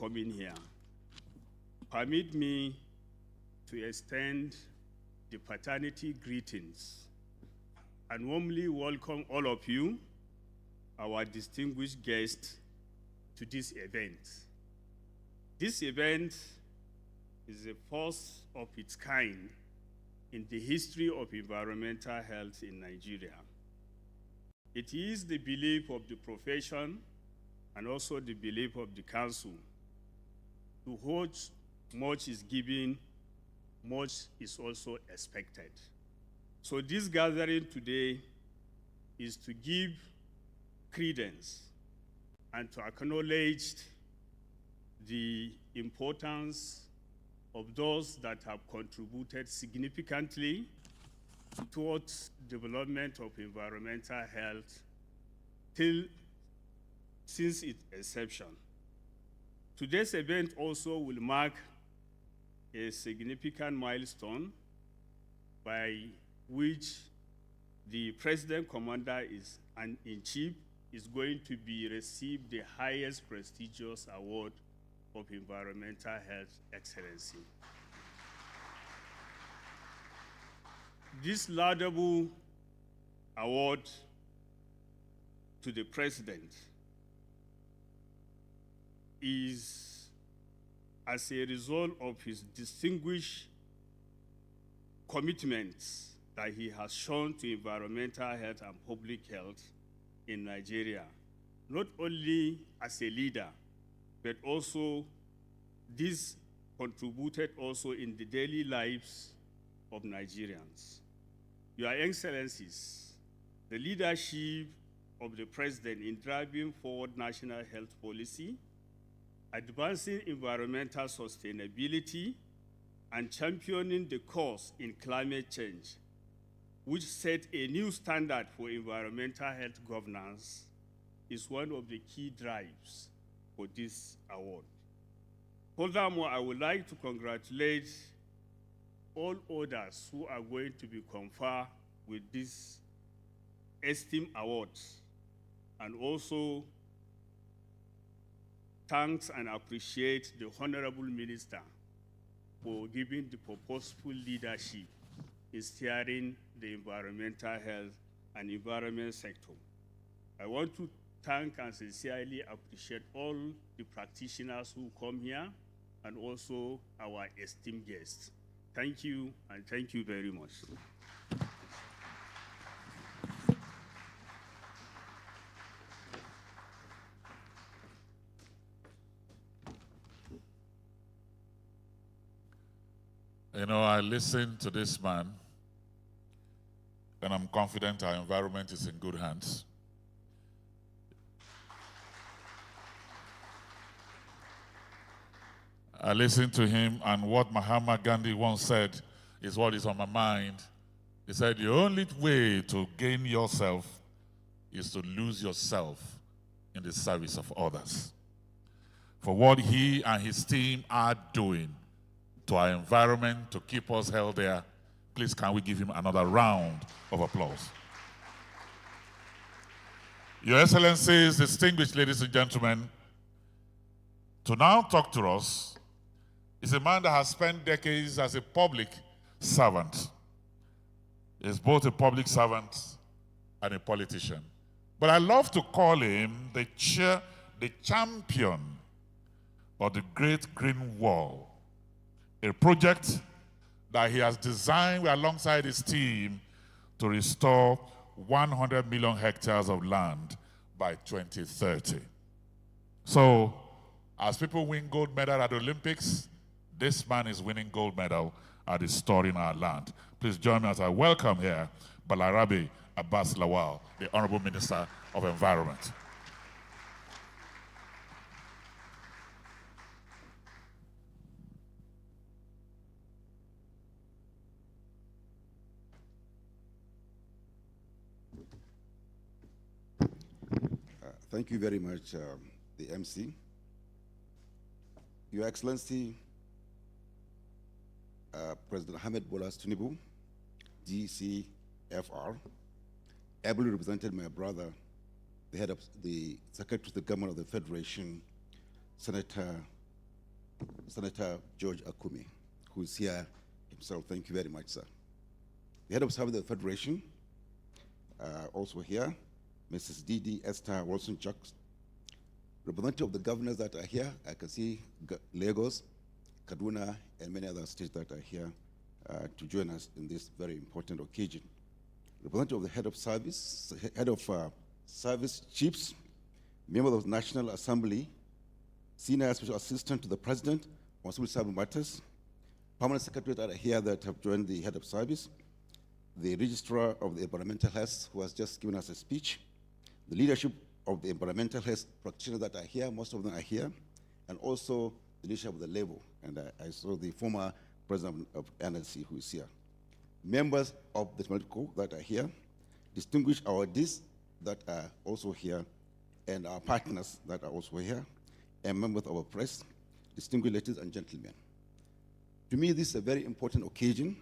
coming here. Permit me to extend the fraternity greetings and warmly welcome all of you, our distinguished guests, to this event. This event is the first of its kind in the history of environmental health in Nigeria. It is the belief of the profession and also the belief of the council. To which much is given, much is also expected. So this gathering today is to give credence and to acknowledge the importance of those that have contributed significantly towards development of environmental health since its inception. Today's event also will mark a significant milestone by which the President Commander in Chief is going to receive the highest prestigious award of environmental health excellency. This laudable award to the President is as a result of his distinguished commitments that he has shown to environmental health and public health in Nigeria, not only as a leader, but also this contributed also in the daily lives of Nigerians. Your Excellencies, the leadership of the President in driving forward national health policy, advancing environmental sustainability, and championing the cause in climate change, which set a new standard for environmental health governance, is one of the key drives for this award. Furthermore, I would like to congratulate all others who are going to be conferred with this esteemed award, and also thanks and appreciate the Honorable Minister for giving the purposeful leadership in steering the environmental health and environment sector. I want to thank and sincerely appreciate all the practitioners who come here and also our esteemed guests. Thank you, and thank you very much. You know, I listened to this man, and I'm confident our environment is in good hands. I listened to him, and what Mahatma Gandhi once said is what is on my mind. He said, the only way to gain yourself is to lose yourself in the service of others. For what he and his team are doing to our environment to keep us healthier, please can we give him another round of applause. Your Excellencies, distinguished ladies and gentlemen, to now talk to us is a man that has spent decades as a public servant. He's both a public servant and a politician. But I love to call him the champion of the Great Green Wall, a project that he has designed alongside his team to restore 100 million hectares of land by 2030. So, as people win gold medal at the Olympics, this man is winning gold medal at restoring our land. Please join me as I welcome here Balarabe Abbas Lawal, the Honorable Minister of Environment. Thank you very much, the MC. Your Excellency, President Ahmed Bola Tinubu, DCFR, ably represented my brother, the head of the Secretary to the Government of the Federation, Senator Senator George Akume, who is here himself. Thank you very much, sir. The head of service of the Federation, also here, Mrs. Didi Esther Wilson-Jacks. Representative of the governors that are here, I can see Lagos, Kaduna, and many other states that are here to join us in this very important occasion. Representative of the head of service chiefs, members of the National Assembly, senior special assistant to the president on civil service matters, permanent secretaries that are here that have joined the head of service, the registrar of the environmental health who has just given us a speech, the leadership of the environmental health practitioners that are here, most of them are here, and also the leadership of the label. And I saw the former president of NLC who is here. Members of the political that are here, distinguished awardees that are also here, and our partners that are also here, and members of our press, distinguished ladies and gentlemen. To me, this is a very important occasion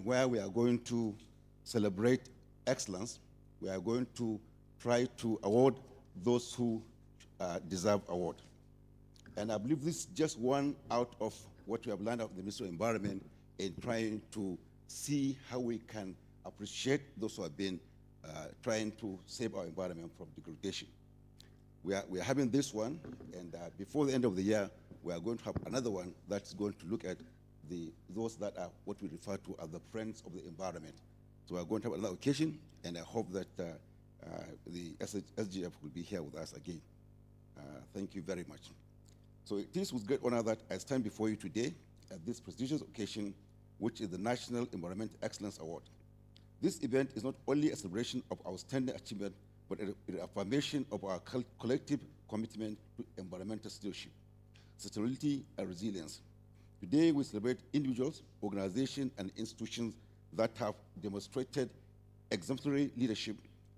where we are going to celebrate excellence. We are going to try to award those who deserve award. And I believe this is just one out of what we have learned of the Ministry of Environment in trying to see how we can appreciate those who have been trying to save our environment from degradation. We are having this one, and before the end of the year, we are going to have another one that's going to look at those that are what we refer to as the friends of the environment. So we are going to have another occasion, and I hope that the SGF will be here with us again. Thank you very much. So it is with great honor that I stand before you today at this prestigious occasion, which is the National Environmental Excellence Award. This event is not only a celebration of outstanding achievement, but an affirmation of our collective commitment to environmental stewardship, sustainability, and resilience. Today, we celebrate individuals, organizations, and institutions that have demonstrated exemplary leadership,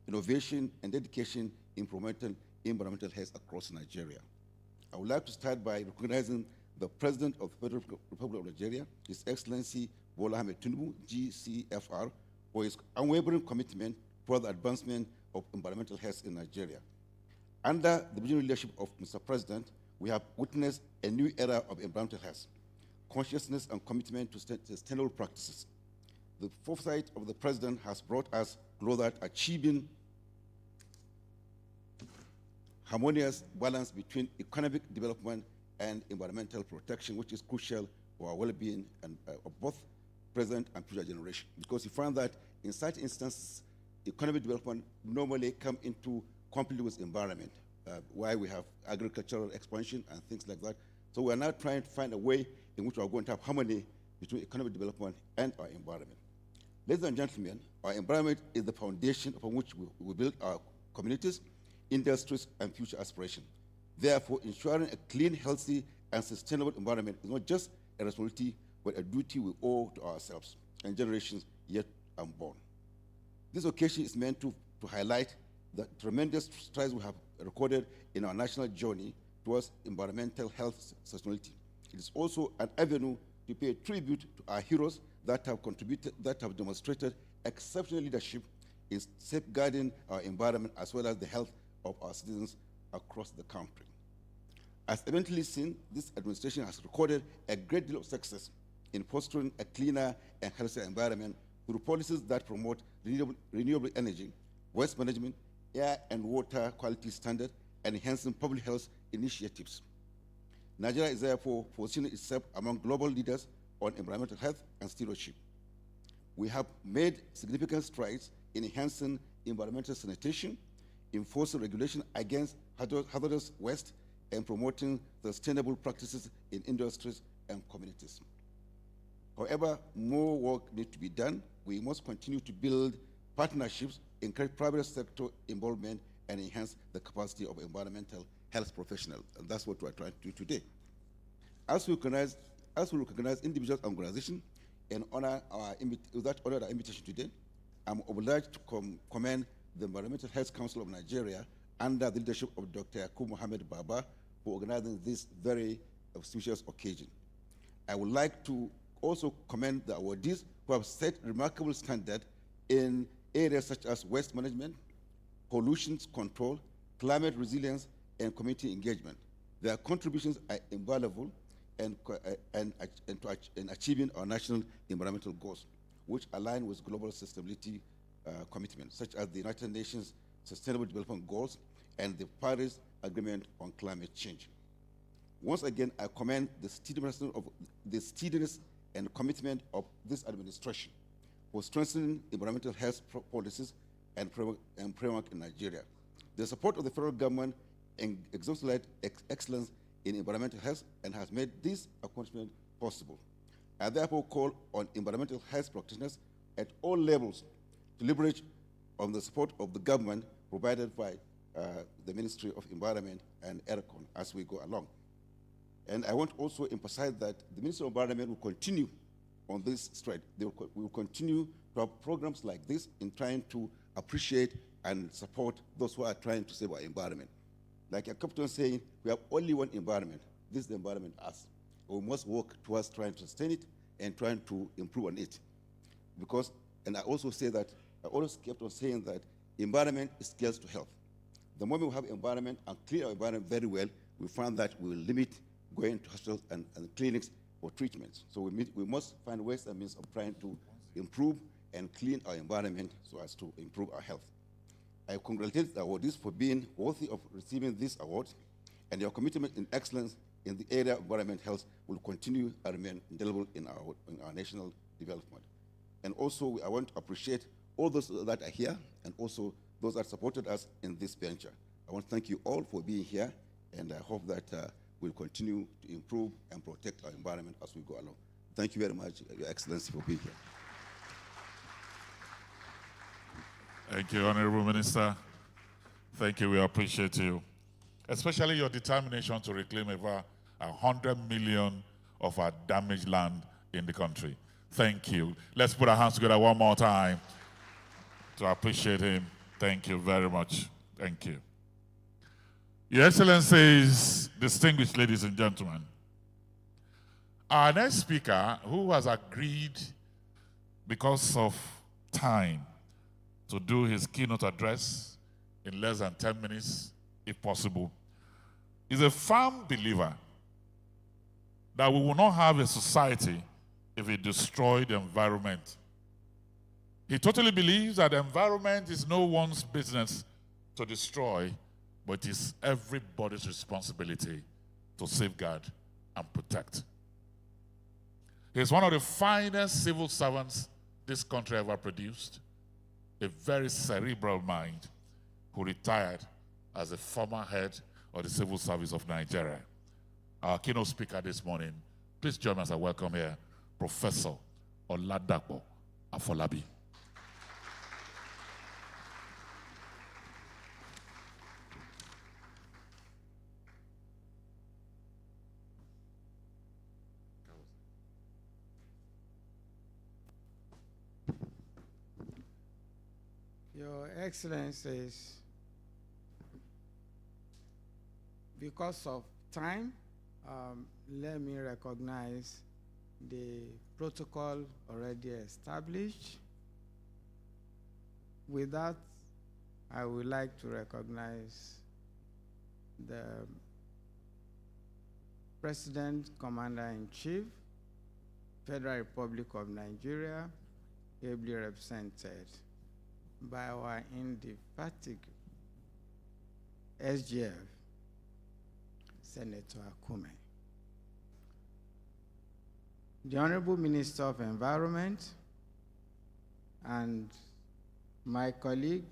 innovation, and dedication in promoting environmental health across Nigeria. I would like to start by recognizing the President of the Federal Republic of Nigeria, His Excellency Bola Ahmed Tinubu, GCFR, for his unwavering commitment for the advancement of environmental health in Nigeria. Under the visionary leadership of Mr. President, we have witnessed a new era of environmental health, consciousness and commitment to sustainable practices. The foresight of the President has brought us closer to achieving harmonious balance between economic development and environmental protection, which is crucial for our well-being and of both present and future generations. Because we find that in such instances, economic development normally come into conflict with environment, why we have agricultural expansion and things like that. So we are now trying to find a way in which we are going to have harmony between economic development and our environment. Ladies and gentlemen, our environment is the foundation upon which we build our communities, industries, and future aspirations. Therefore, ensuring a clean, healthy, and sustainable environment is not just a responsibility, but a duty we owe to ourselves and generations yet unborn. This occasion is meant to highlight the tremendous strides we have recorded in our national journey towards environmental health sustainability. It is also an avenue to pay tribute to our heroes that have contributed, that have demonstrated exceptional leadership in safeguarding our environment as well as the health of our citizens across the country. As eventually seen, this administration has recorded a great deal of success in fostering a cleaner and healthier environment through policies that promote renewable energy, waste management, air and water quality standards, and enhancing public health initiatives. Nigeria is therefore positioning itself among global leaders on environmental health and stewardship. We have made significant strides in enhancing environmental sanitation, enforcing regulation against hazardous waste, and promoting sustainable practices in industries and communities. However, more work needs to be done. We must continue to build partnerships, encourage private sector involvement, and enhance the capacity of environmental health professionals. And that's what we're trying to do today. As we recognize individuals and organizations and honor our invitation today, I'm obliged to commend the Environmental Health Council of Nigeria under the leadership of Dr. Yakub Mohammed Baba for organizing this very auspicious occasion. I would like to also commend the awardees who have set remarkable standards in areas such as waste management, pollution control, climate resilience, and community engagement. Their contributions are invaluable and achieving our national environmental goals, which align with global sustainability commitments, such as the United Nations Sustainable Development Goals and the Paris Agreement on Climate Change. Once again, I commend the steadiness and commitment of this administration for strengthening environmental health policies and framework in Nigeria. The support of the federal government exemplifies excellence in environmental health and has made this accomplishment possible. I therefore call on environmental health practitioners at all levels to leverage on the support of the government provided by the Ministry of Environment and EHCON as we go along. And I want to also emphasize that the Ministry of Environment will continue on this thread. We will continue to have programs like this in trying to appreciate and support those who are trying to save our environment. Like a captain saying, we have only one environment. This is the environment us. We must work towards trying to sustain it and trying to improve on it. Because, and I also say that, I always kept on saying that environment is scarce to health. The moment we have environment and clean our environment very well, we find that we will limit going to hospitals and clinics for treatments. So we must find ways and means of trying to improve and clean our environment so as to improve our health. I congratulate the awardees for being worthy of receiving this award, and your commitment in excellence in the area of environment health will continue and remain indelible in our national development. And also, I want to appreciate all those that are here and also those that supported us in this venture. I want to thank you all for being here, and I hope that we'll continue to improve and protect our environment as we go along. Thank you very much, Your Excellency, for being here. Thank you, Honorable Minister. Thank you, we appreciate you. Especially your determination to reclaim over 100 million of our damaged land in the country. Thank you. Let's put our hands together one more time to appreciate him. Thank you very much. Thank you. Your Excellencies, distinguished ladies and gentlemen, our next speaker, who has agreed because of time to do his keynote address in less than 10 minutes, if possible, is a firm believer that we will not have a society if we destroy the environment. He totally believes that the environment is no one's business to destroy, but it is everybody's responsibility to safeguard and protect. He is one of the finest civil servants this country ever produced, a very cerebral mind who retired as a former head of the Civil Service of Nigeria. Our keynote speaker this morning, please join us and welcome here, Professor Oladapo Afolabi. Your Excellencies, because of time, let me recognize the protocol already established. With that, I would like to recognize the President, Commander-in-Chief, Federal Republic of Nigeria, ably represented by our indefatigable SGF, Senator Akume. The Honorable Minister of Environment and my colleague,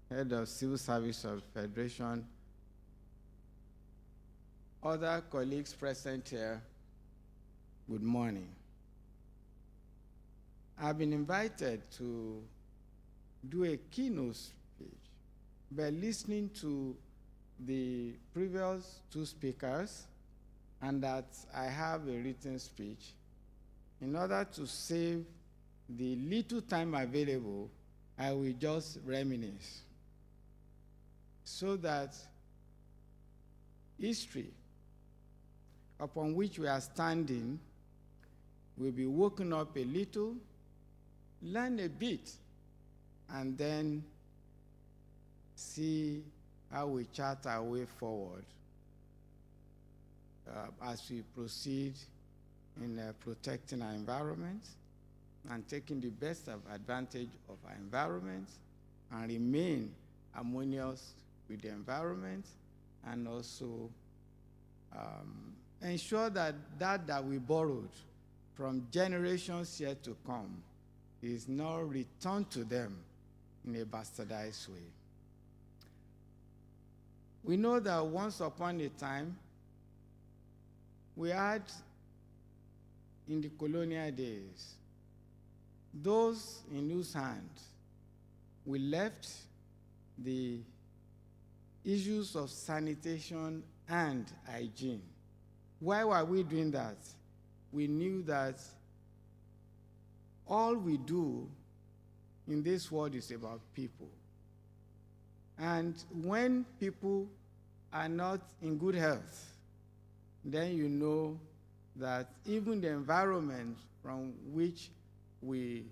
Head of Civil Service of Federation, other colleagues present here, good morning. I've been invited to do a keynote speech by listening to the previous two speakers, and that I have a written speech. In order to save the little time available, I will just reminisce so that history upon which we are standing will be woken up a little, learn a bit, and then see how we chart our way forward. as we proceed in protecting our environment and taking the best of advantage of our environment and remain harmonious with the environment, and also ensure that that we borrowed from generations yet to come is now returned to them in a bastardized way. We know that once upon a time, we had, in the colonial days, those in whose hands we left the issues of sanitation and hygiene. Why were we doing that? We knew that all we do in this world is about people. And when people are not in good health, then you know that even the environment from which we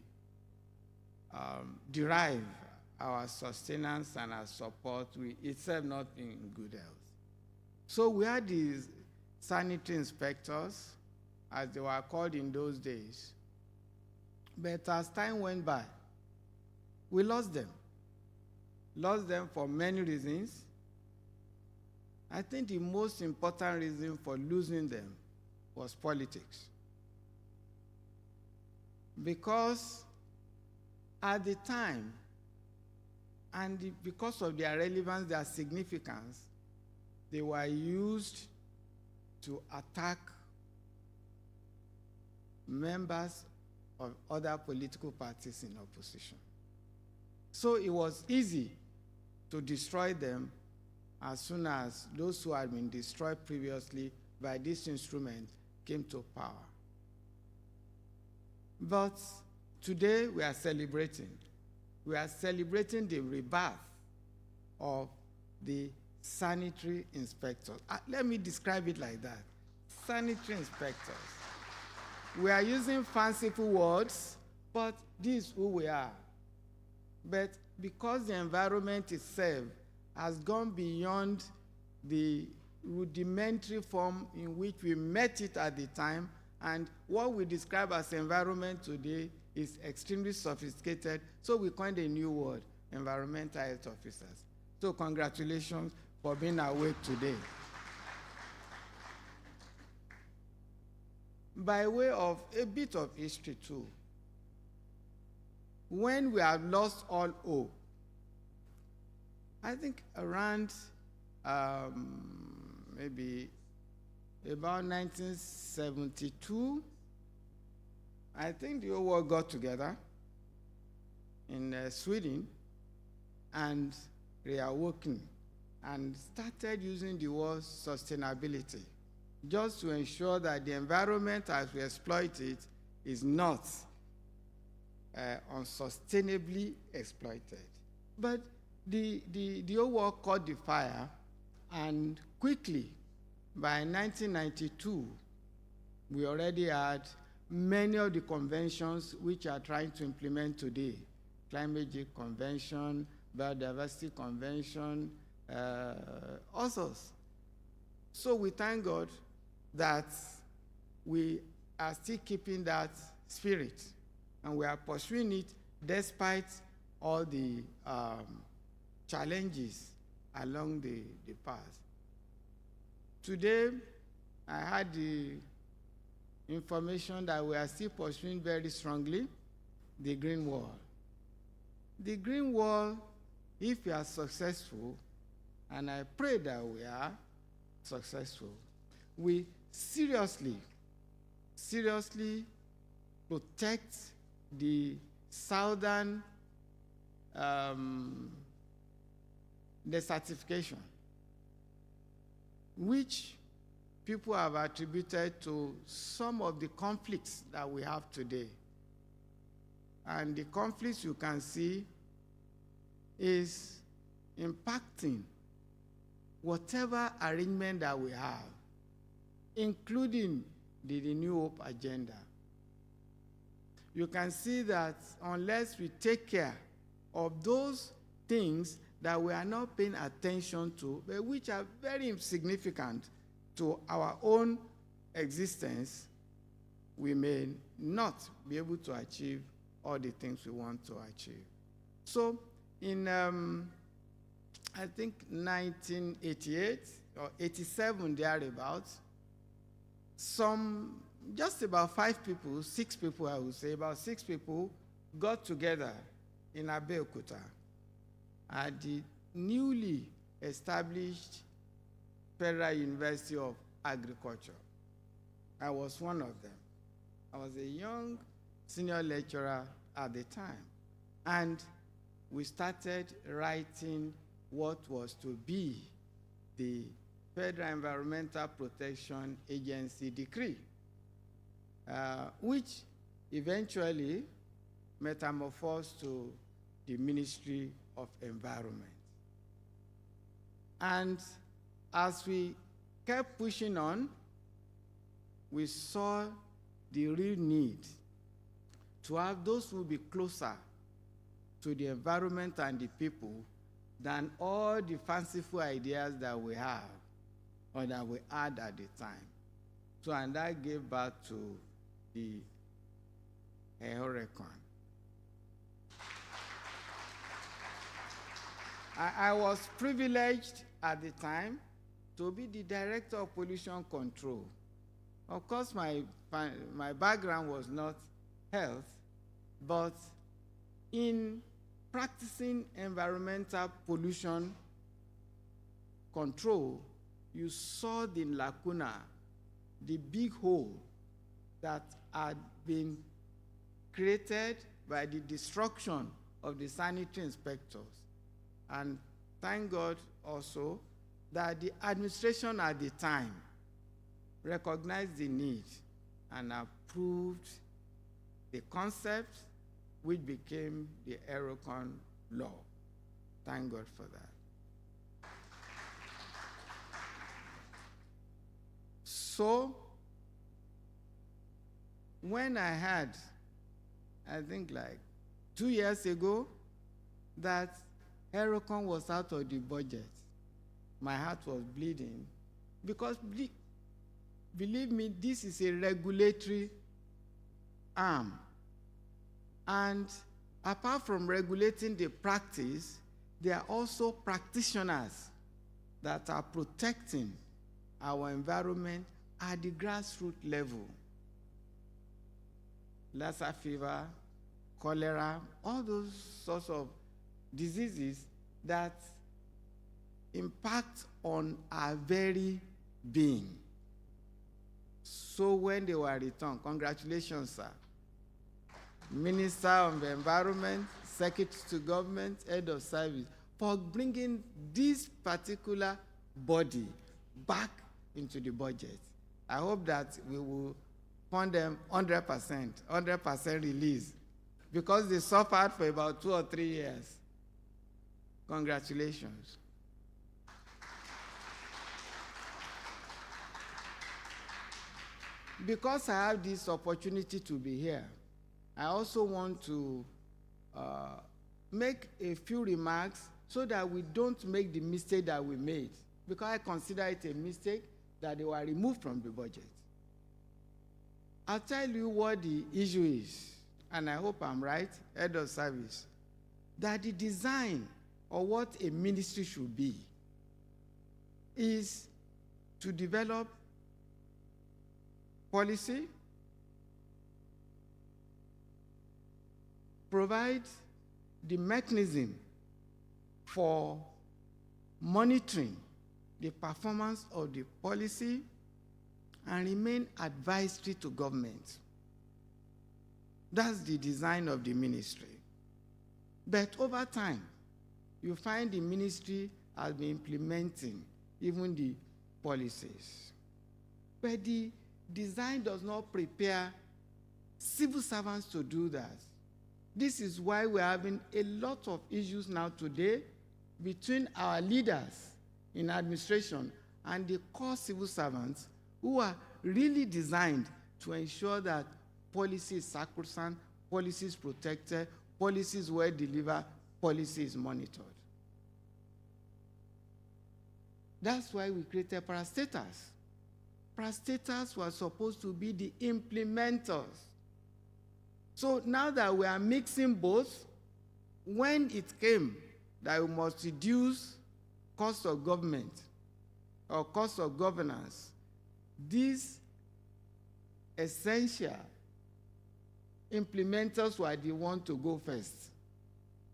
derive our sustenance and our support, we itself not in good health. So we had these sanitary inspectors, as they were called in those days. But as time went by, we lost them. Lost them for many reasons. I think the most important reason for losing them was politics. Because at the time, and because of their relevance, their significance, they were used to attack members of other political parties in opposition. So it was easy to destroy them as soon as those who had been destroyed previously by this instrument came to power. But today we are celebrating. We are celebrating the rebirth of the sanitary inspectors. Let me describe it like that. Sanitary inspectors. We are using fanciful words, but this is who we are. But because the environment itself has gone beyond the rudimentary form in which we met it at the time, and what we describe as environment today is extremely sophisticated, so we coined a new word, environmental health officers. So congratulations for being awake today. By way of a bit of history too, when we have lost all hope, I think around maybe about 1972, I think the whole world got together in Sweden and reawoken and started using the word sustainability, just to ensure that the environment as we exploit it is not unsustainably exploited. But the whole world caught the fire, and quickly, by 1992, we already had many of the conventions which are trying to implement today. Climate Change Convention, Biodiversity Convention, others. So we thank God that we are still keeping that spirit, and we are pursuing it despite all the challenges along the path. Today, I had the information that we are still pursuing very strongly the Green Wall. The Green Wall, if we are successful, and I pray that we are successful, we seriously protect the southern desertification, which people have attributed to some of the conflicts that we have today. And the conflicts you can see is impacting whatever arrangement that we have, including the Renew Hope agenda. You can see that unless we take care of those things that we are not paying attention to, but which are very significant to our own existence, we may not be able to achieve all the things we want to achieve. So in, I think 1988 or 87, thereabouts, just about 5 people, 6 people I would say, about 6 people got together in Abeokuta at the newly established Federal University of Agriculture. I was one of them. I was a young senior lecturer at the time. And we started writing what was to be the Federal Environmental Protection Agency decree, which eventually metamorphosed to the Ministry of Environment. And as we kept pushing on, we saw the real need to have those who will be closer to the environment and the people than all the fanciful ideas that we have or that we had at the time. So, and that gave birth to the EHCON. I was privileged at the time to be the director of pollution control. Of course, my background was not health, but in practicing environmental pollution control, you saw the lacuna, the big hole that had been created by the destruction of the sanitary inspectors. And thank God also that the administration at the time recognized the need and approved the concept which became the EHCON law. Thank God for that. So, when I had, I think like 2 years ago, that EHCON was out of the budget, my heart was bleeding because, believe me, this is a regulatory arm. And apart from regulating the practice, there are also practitioners that are protecting our environment at the grassroots level. Lassa fever, cholera, all those sorts of diseases that impact on our very being. So when they were returned, congratulations, sir. Minister of the Environment, Secretary to Government, Head of Service, for bringing this particular body back into the budget. I hope that we will fund them 100% release, because they suffered for about 2 or 3 years. Congratulations. Because I have this opportunity to be here, I also want to make a few remarks so that we don't make the mistake that we made, because I consider it a mistake that they were removed from the budget. I'll tell you what the issue is, and I hope I'm right, Head of Service, that the design of what a ministry should be is to develop policy, provide the mechanism for monitoring the performance of the policy, and remain advisory to government. That's the design of the ministry. But over time, you find the ministry has been implementing even the policies. But the design does not prepare civil servants to do that. This is why we're having a lot of issues now today between our leaders in administration and the core civil servants who are really designed to ensure that policy is sacrosanct, policy is protected, policy is well delivered, policy is monitored. That's why we created parastatals. parastatals were supposed to be the implementers. So now that we are mixing both, when it came that we must reduce cost of government or cost of governance, these essential implementers were the ones to go first.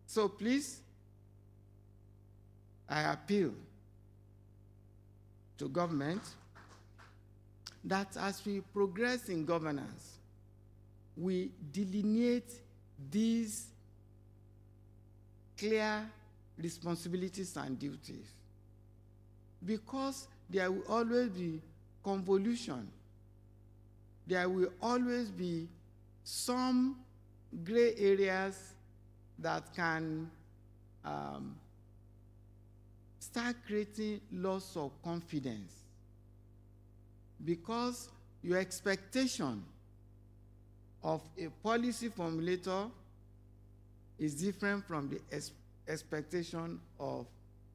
So please, I appeal to government that as we progress in governance, we delineate these clear responsibilities and duties, because there will always be convolution. There will always be some gray areas that can start creating loss of confidence, because your expectation of a policy formulator is different from the expectation of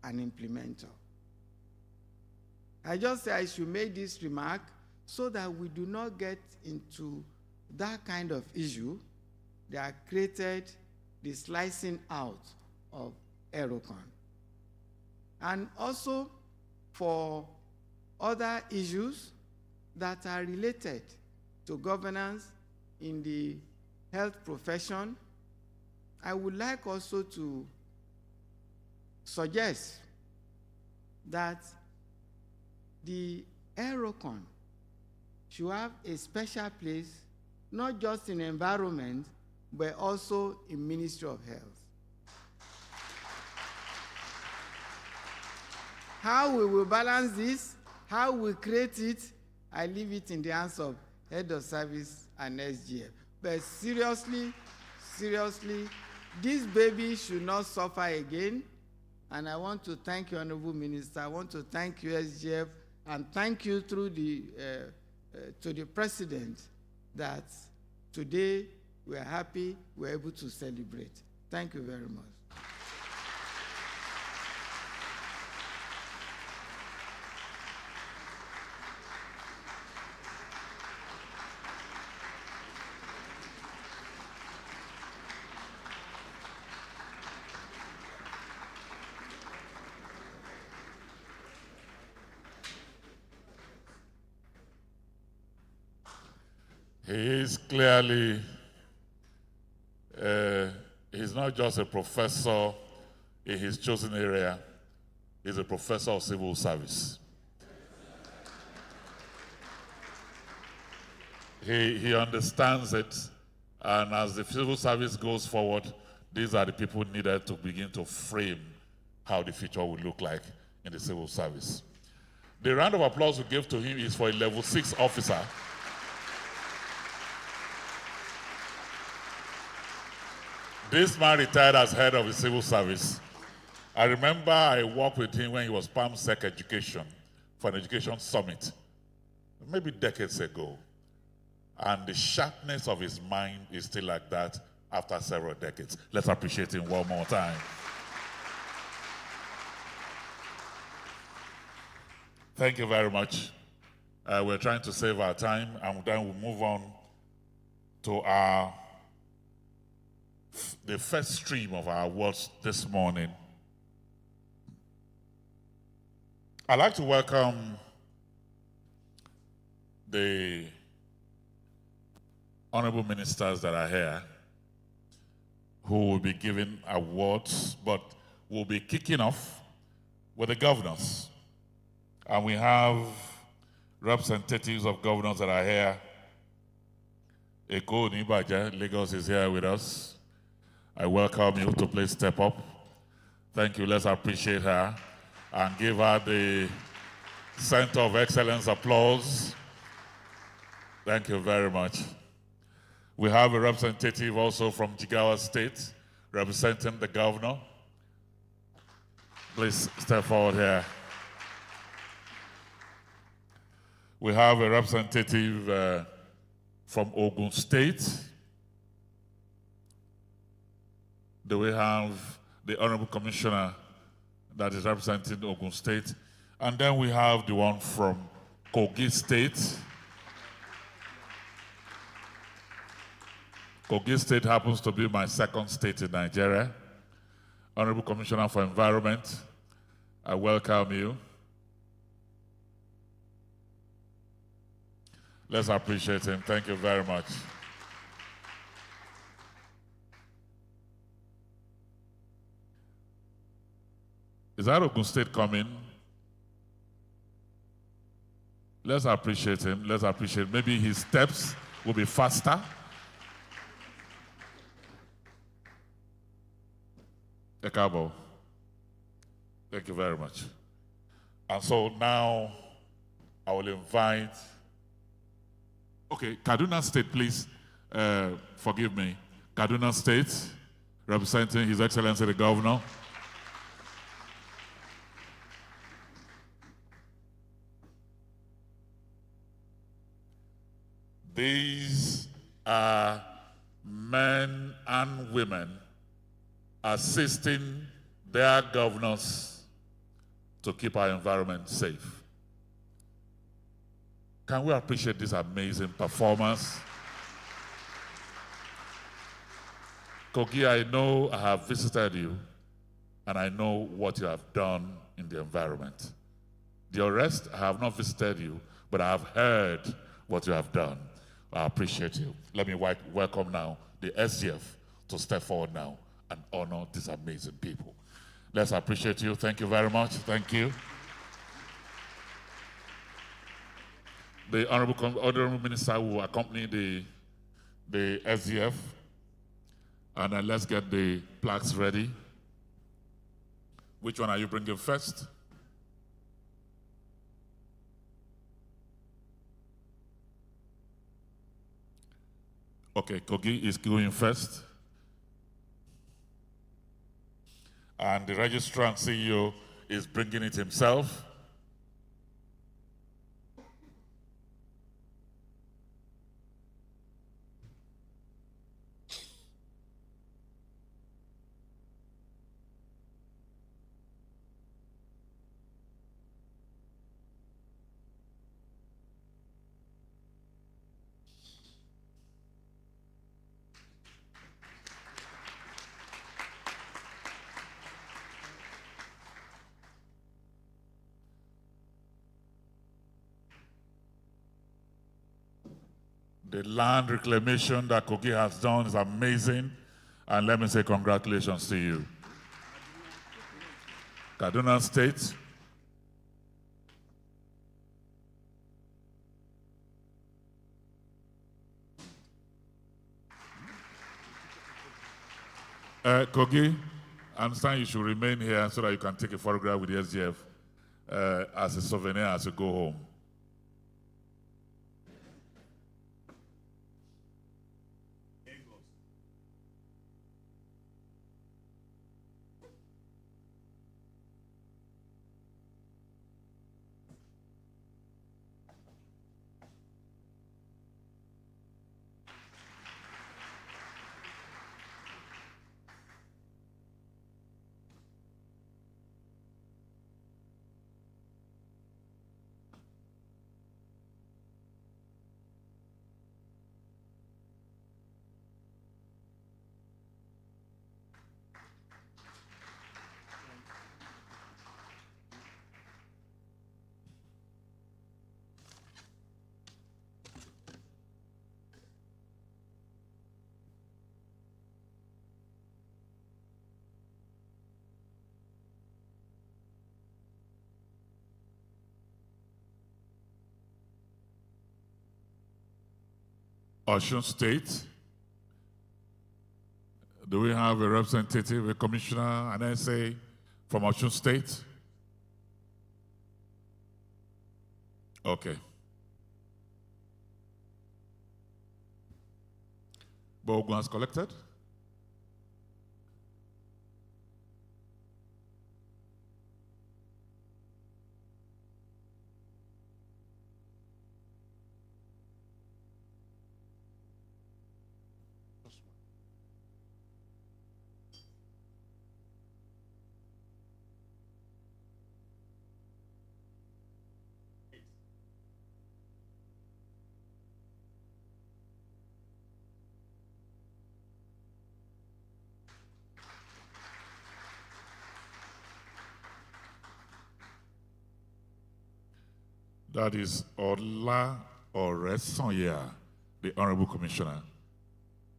an implementer. I just say I should make this remark so that we do not get into that kind of issue that created the slicing out of EHCON. And also for other issues that are related to governance in the health profession, I would like also to suggest that the EHCON should have a special place, not just in environment, but also in Ministry of Health. How we will balance this, how we create it, I leave it in the hands of Head of Service and SGF. But seriously, this baby should not suffer again. And I want to thank you, Honorable Minister. I want to thank you, SGF, and thank you through the to the President that today we are happy we're able to celebrate. Thank you very much. He is clearly, he's not just a professor in his chosen area, he's a professor of civil service. He understands it, and as the civil service goes forward, these are the people needed to begin to frame how the future will look like in the civil service. The round of applause we give to him is for a level 6 officer. This man retired as head of the civil service. I remember I worked with him when he was PAMSEC Education for an education summit, maybe decades ago. And the sharpness of his mind is still like that after several decades. Let's appreciate him one more time. Thank you very much. We're trying to save our time, and then we'll move on to the first stream of our awards this morning. I'd like to welcome the honorable ministers that are here who will be giving awards, but we'll be kicking off with the governors. And we have representatives of governors that are here. Eko Nibaja, Lagos is here with us. I welcome you to please step up. Thank you. Let's appreciate her and give her the Center of Excellence applause. Thank you very much. We have a representative also from Jigawa State representing the governor. Please step forward here. We have a representative from Ogun State. Do we have the Honorable Commissioner that is representing Ogun State? And then we have the one from Kogi State. Kogi State happens to be my second state in Nigeria. Honorable Commissioner for Environment, I welcome you. Let's appreciate him. Thank you very much. Is that Ogun State coming? Let's appreciate him. Let's appreciate. Maybe his steps will be faster. Ekabo. Thank you very much. And so now I will invite, okay, Kaduna State, please, forgive me. Kaduna State, representing His Excellency the Governor. These are men and women assisting their governors to keep our environment safe. Can we appreciate this amazing performance? Kogi, I know I have visited you, and I know what you have done in the environment. The rest, I have not visited you, but I have heard what you have done. I appreciate you. Let me welcome now the SGF to step forward now and honor these amazing people. Let's appreciate you. Thank you very much. Thank you. The Honorable Minister will accompany the SGF. And then let's get the plaques ready. Which one are you bringing first? Okay, Kogi is going first. And the registrar and CEO is bringing it himself. The land reclamation that Kogi has done is amazing. And let me say congratulations to you. Kaduna State. Kogi, I understand you should remain here so that you can take a photograph with the SGF as a souvenir as you go home. Osun State. Do we have a representative, a commissioner, an SA from Osun State? Okay. Ogun has collected? That is Ola Oresanya, the Honorable Commissioner.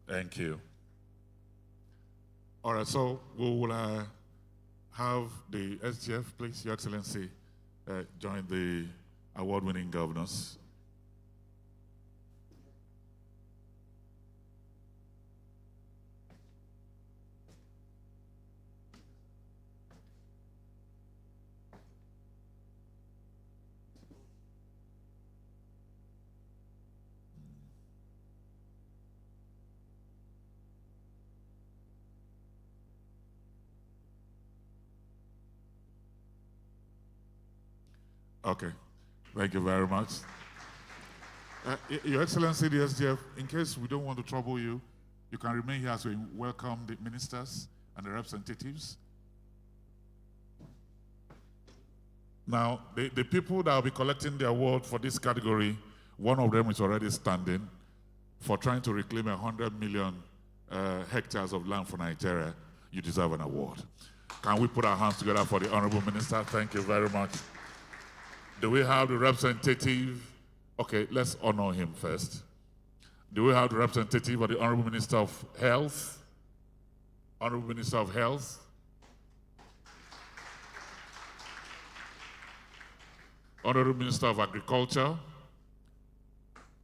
Thank you. All right, so we will have the SGF, please, Your Excellency, join the award-winning governors. Okay, thank you very much. Your Excellency, the SGF, in case we don't want to trouble you, you can remain here as we welcome the ministers and the representatives. Now, the people that will be collecting the award for this category, one of them is already standing for trying to reclaim 100 million hectares of land for Nigeria. You deserve an award. Can we put our hands together for the Honorable Minister? Thank you very much. Do we have the representative? Okay, let's honor him first. Do we have the representative of the Honorable Minister of Health? Honorable Minister of Health? Honorable Minister of Agriculture?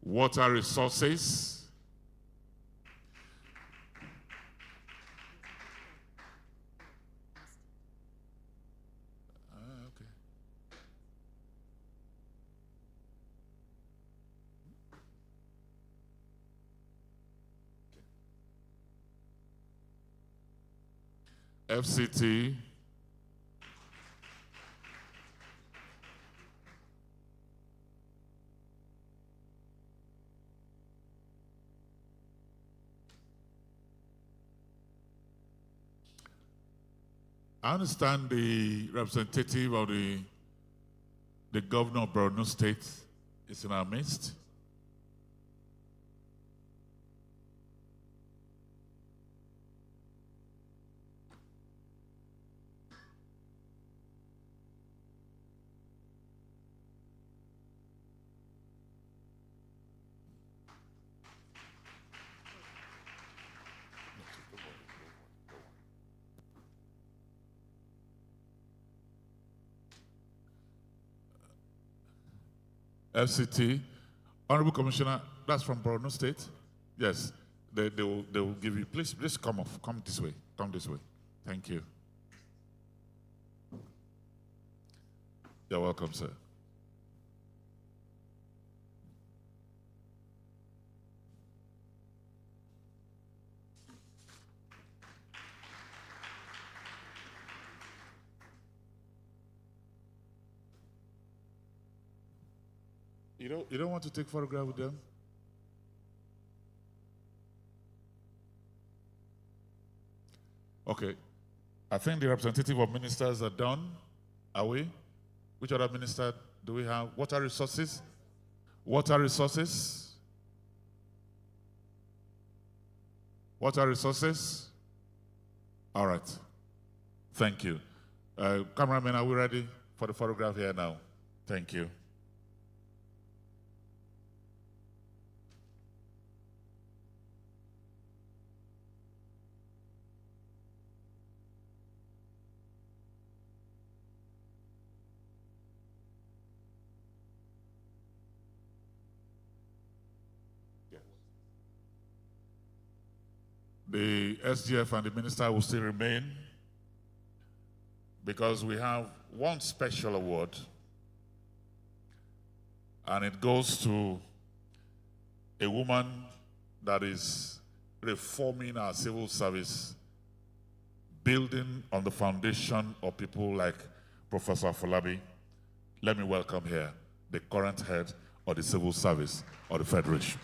Water Resources? FCT, I understand the representative of the governor of Borno State is in our midst. FCT, Honorable Commissioner, that's from Borno State. Yes, they will give you. Please come off. Come this way. Come this way. Thank you. You're welcome, sir. You don't want to take photograph with them? Okay. I think the representative of ministers are done. Are we? Which other minister do we have? Water Resources? Water Resources? Water Resources? All right. Thank you. Cameramen, are we ready for the photograph here now? Thank you. The SGF and the minister will still remain because we have one special award, and it goes to a woman that is reforming our civil service, building on the foundation of people like Professor Afolabi. Let me welcome here the current head of the civil service of the Federation.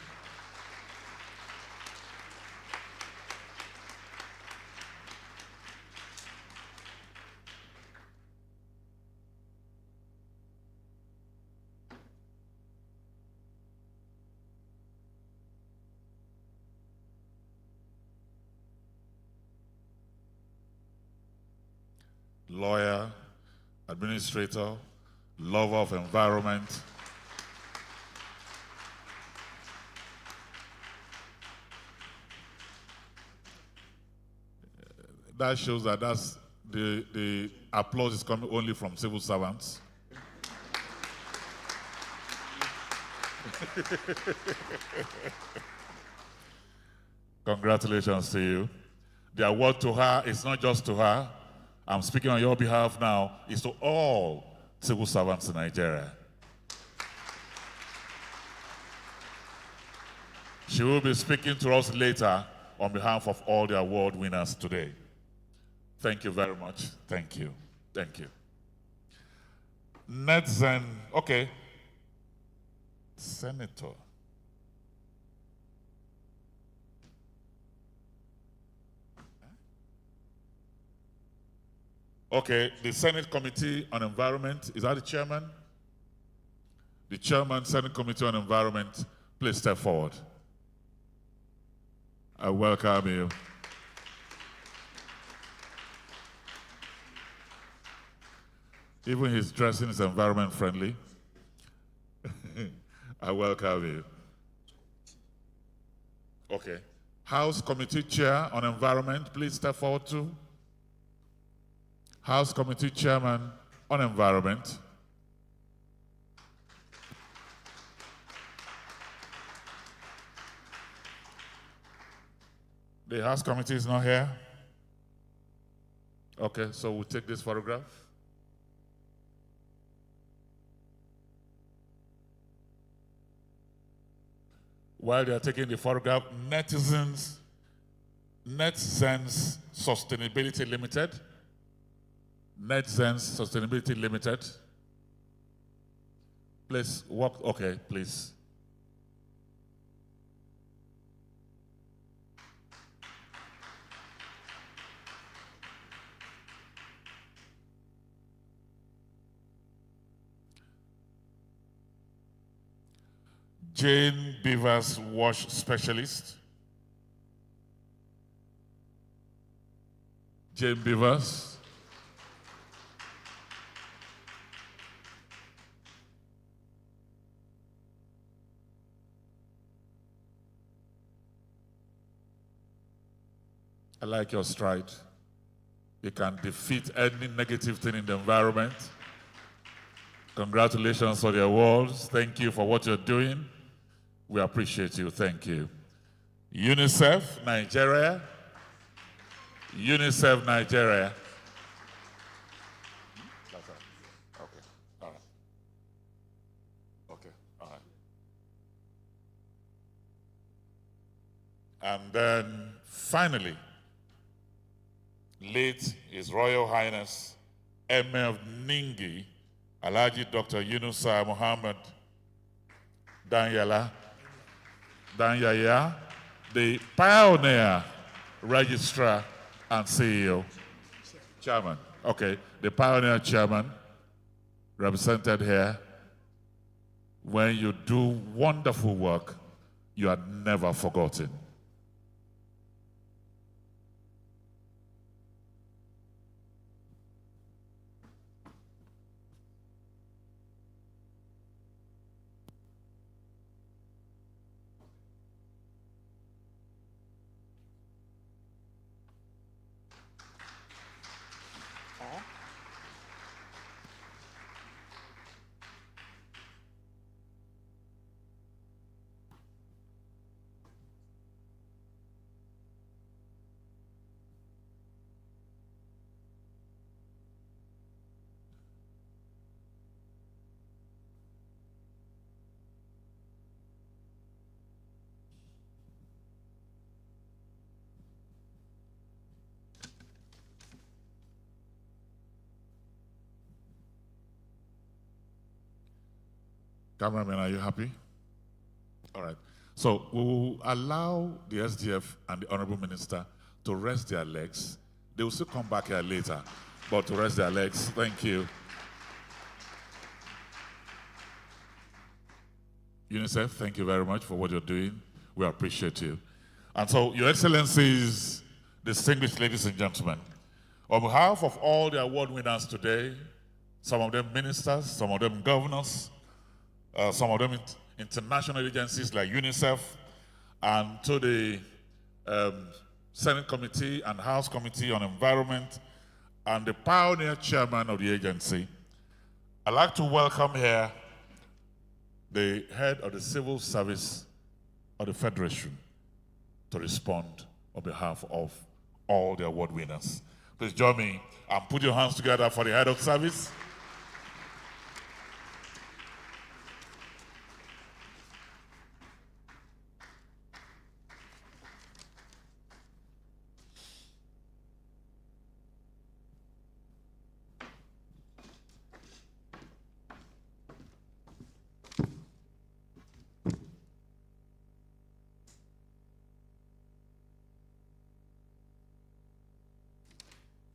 Lawyer, administrator, lover of environment, that shows that the applause is coming only from civil servants. Congratulations to you. The award to her is not just to her. I'm speaking on your behalf now. It's to all civil servants in Nigeria. She will be speaking to us later on behalf of all the award winners today. Thank you very much. Thank you. Thank you. Netzen, okay. Senator. Okay, the Senate Committee on Environment, is that the chairman? The chairman, Senate Committee on Environment, please step forward. I welcome you. Even his dressing is environment friendly. I welcome you. Okay. House Committee Chair on Environment, please step forward too. House Committee Chairman on Environment. The House Committee is not here? Okay, so we'll take this photograph. While they are taking the photograph, Netzen's Sustainability Limited. Netzen's Sustainability Limited. Please walk, okay, please. Jane Beavers, Wash Specialist. Jane Beavers. I like your stride. You can defeat any negative thing in the environment. Congratulations for the awards. Thank you for what you're doing. We appreciate you. Thank you. UNICEF, Nigeria. UNICEF, Nigeria. That's right. Okay. All right. Okay. All right. And then finally, late His Royal Highness Emir of Ningi, Alhaji Dr. Yunusa Muhammad Danyaya, the pioneer registrar and CEO. Chairman, okay, the pioneer chairman represented here. When you do wonderful work, you are never forgotten. Cameraman, are you happy? All right. So we will allow the SDF and the Honorable Minister to rest their legs. They will still come back here later, but to rest their legs. Thank you. UNICEF, thank you very much for what you're doing. We appreciate you. And so, Your Excellencies, distinguished ladies and gentlemen, on behalf of all the award winners today, some of them ministers, some of them governors, some of them international agencies like UNICEF, and to the Senate Committee and House Committee on Environment, and the pioneer chairman of the agency. I'd like to welcome here the head of the Civil Service of the Federation to respond on behalf of all the award winners. Please join me and put your hands together for the head of service.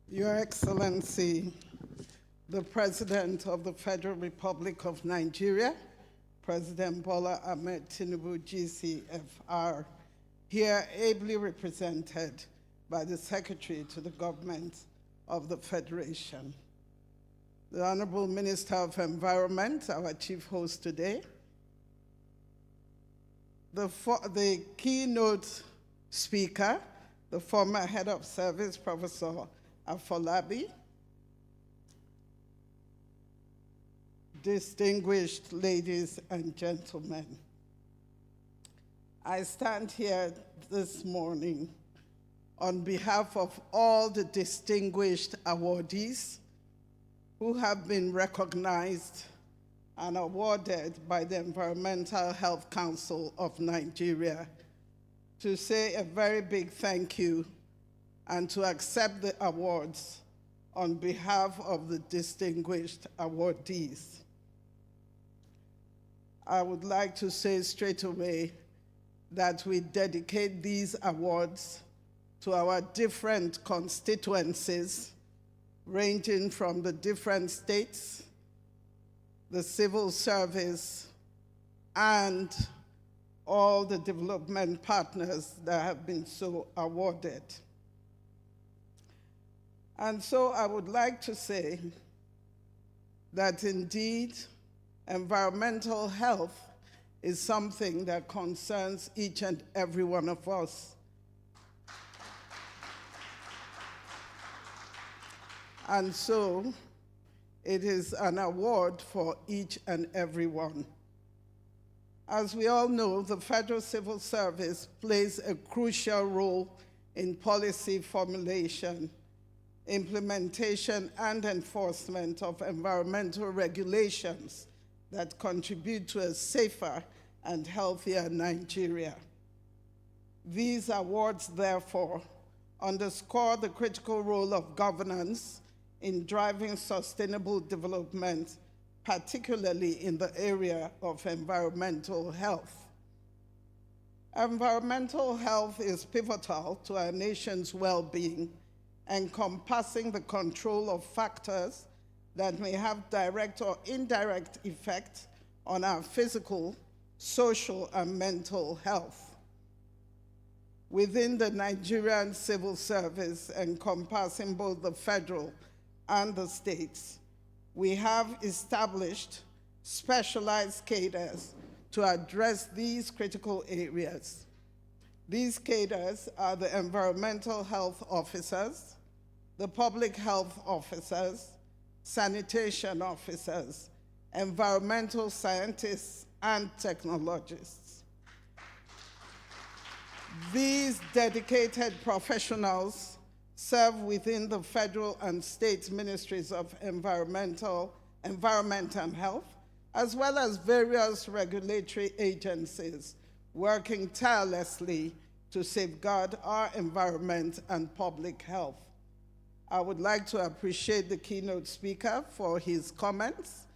Your Excellency, the President of the Federal Republic of Nigeria, President Bola Ahmed Tinubu, GCFR, here ably represented by the Secretary to the Government of the Federation. The Honorable Minister of Environment, our chief host today, the keynote speaker, the former head of service, Professor Afolabi, distinguished ladies and gentlemen, I stand here this morning on behalf of all the distinguished awardees who have been recognized and awarded by the Environmental Health Council of Nigeria to say a very big thank you and to accept the awards on behalf of the distinguished awardees. I would like to say straight away that we dedicate these awards to our different constituencies, ranging from the different states, the civil service, and all the development partners that have been so awarded. And so I would like to say that indeed environmental health is something that concerns each and every one of us. And so it is an award for each and every one. As we all know, the Federal Civil Service plays a crucial role in policy formulation, implementation, and enforcement of environmental regulations that contribute to a safer and healthier Nigeria. These awards, therefore, underscore the critical role of governance in driving sustainable development, particularly in the area of environmental health. Environmental health is pivotal to our nation's well-being, encompassing the control of factors that may have direct or indirect effect on our physical, social, and mental health. Within the Nigerian civil service, encompassing both the federal and the states, we have established specialized cadres to address these critical areas. These cadres are the environmental health officers, the public health officers, sanitation officers, environmental scientists, and technologists. These dedicated professionals serve within the federal and state ministries of environment and health, as well as various regulatory agencies working tirelessly to safeguard our environment and public health. I would like to appreciate the keynote speaker for his comments,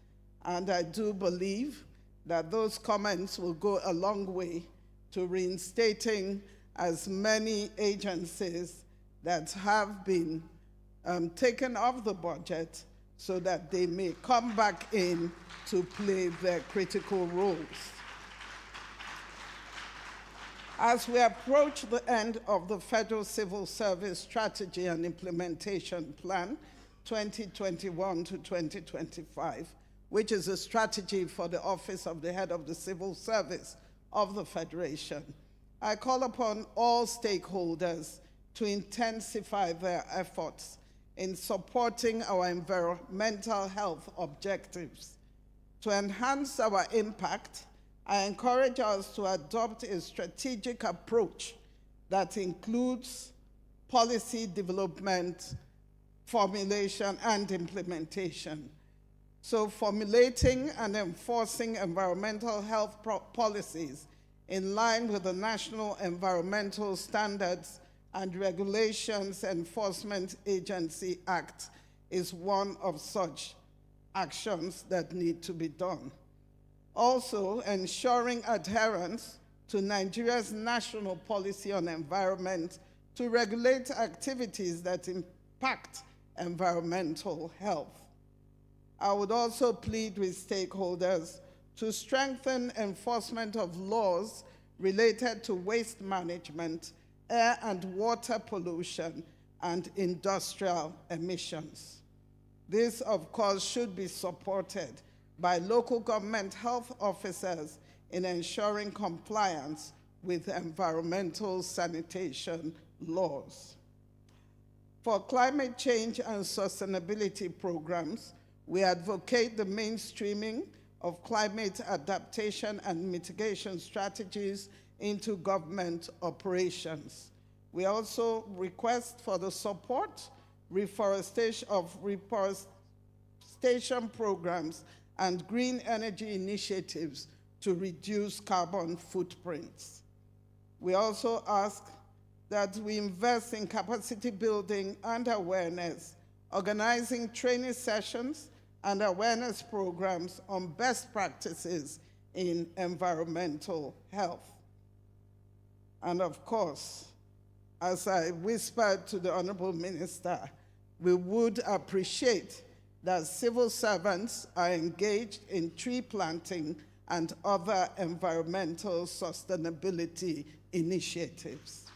and I do believe that those comments will go a long way to reinstating as many agencies that have been taken off the budget so that they may come back in to play their critical roles. As we approach the end of the Federal Civil Service Strategy and Implementation Plan 2021 to 2025, which is a strategy for the Office of the Head of the Civil Service of the Federation, I call upon all stakeholders to intensify their efforts in supporting our environmental health objectives. To enhance our impact, I encourage us to adopt a strategic approach that includes policy development, formulation, and implementation. So formulating and enforcing environmental health policies in line with the National Environmental Standards and Regulations Enforcement Agency Act is one of such actions that need to be done. Also, ensuring adherence to Nigeria's national policy on environment to regulate activities that impact environmental health. I would also plead with stakeholders to strengthen enforcement of laws related to waste management, air and water pollution, and industrial emissions. This, of course, should be supported by local government health officers in ensuring compliance with environmental sanitation laws. For climate change and sustainability programs, we advocate the mainstreaming of climate adaptation and mitigation strategies into government operations. We also request for the support of reforestation programs and green energy initiatives to reduce carbon footprints. We also ask that we invest in capacity building and awareness, organizing training sessions and awareness programs on best practices in environmental health. And of course, as I whispered to the Honorable Minister, we would appreciate that civil servants are engaged in tree planting and other environmental sustainability initiatives.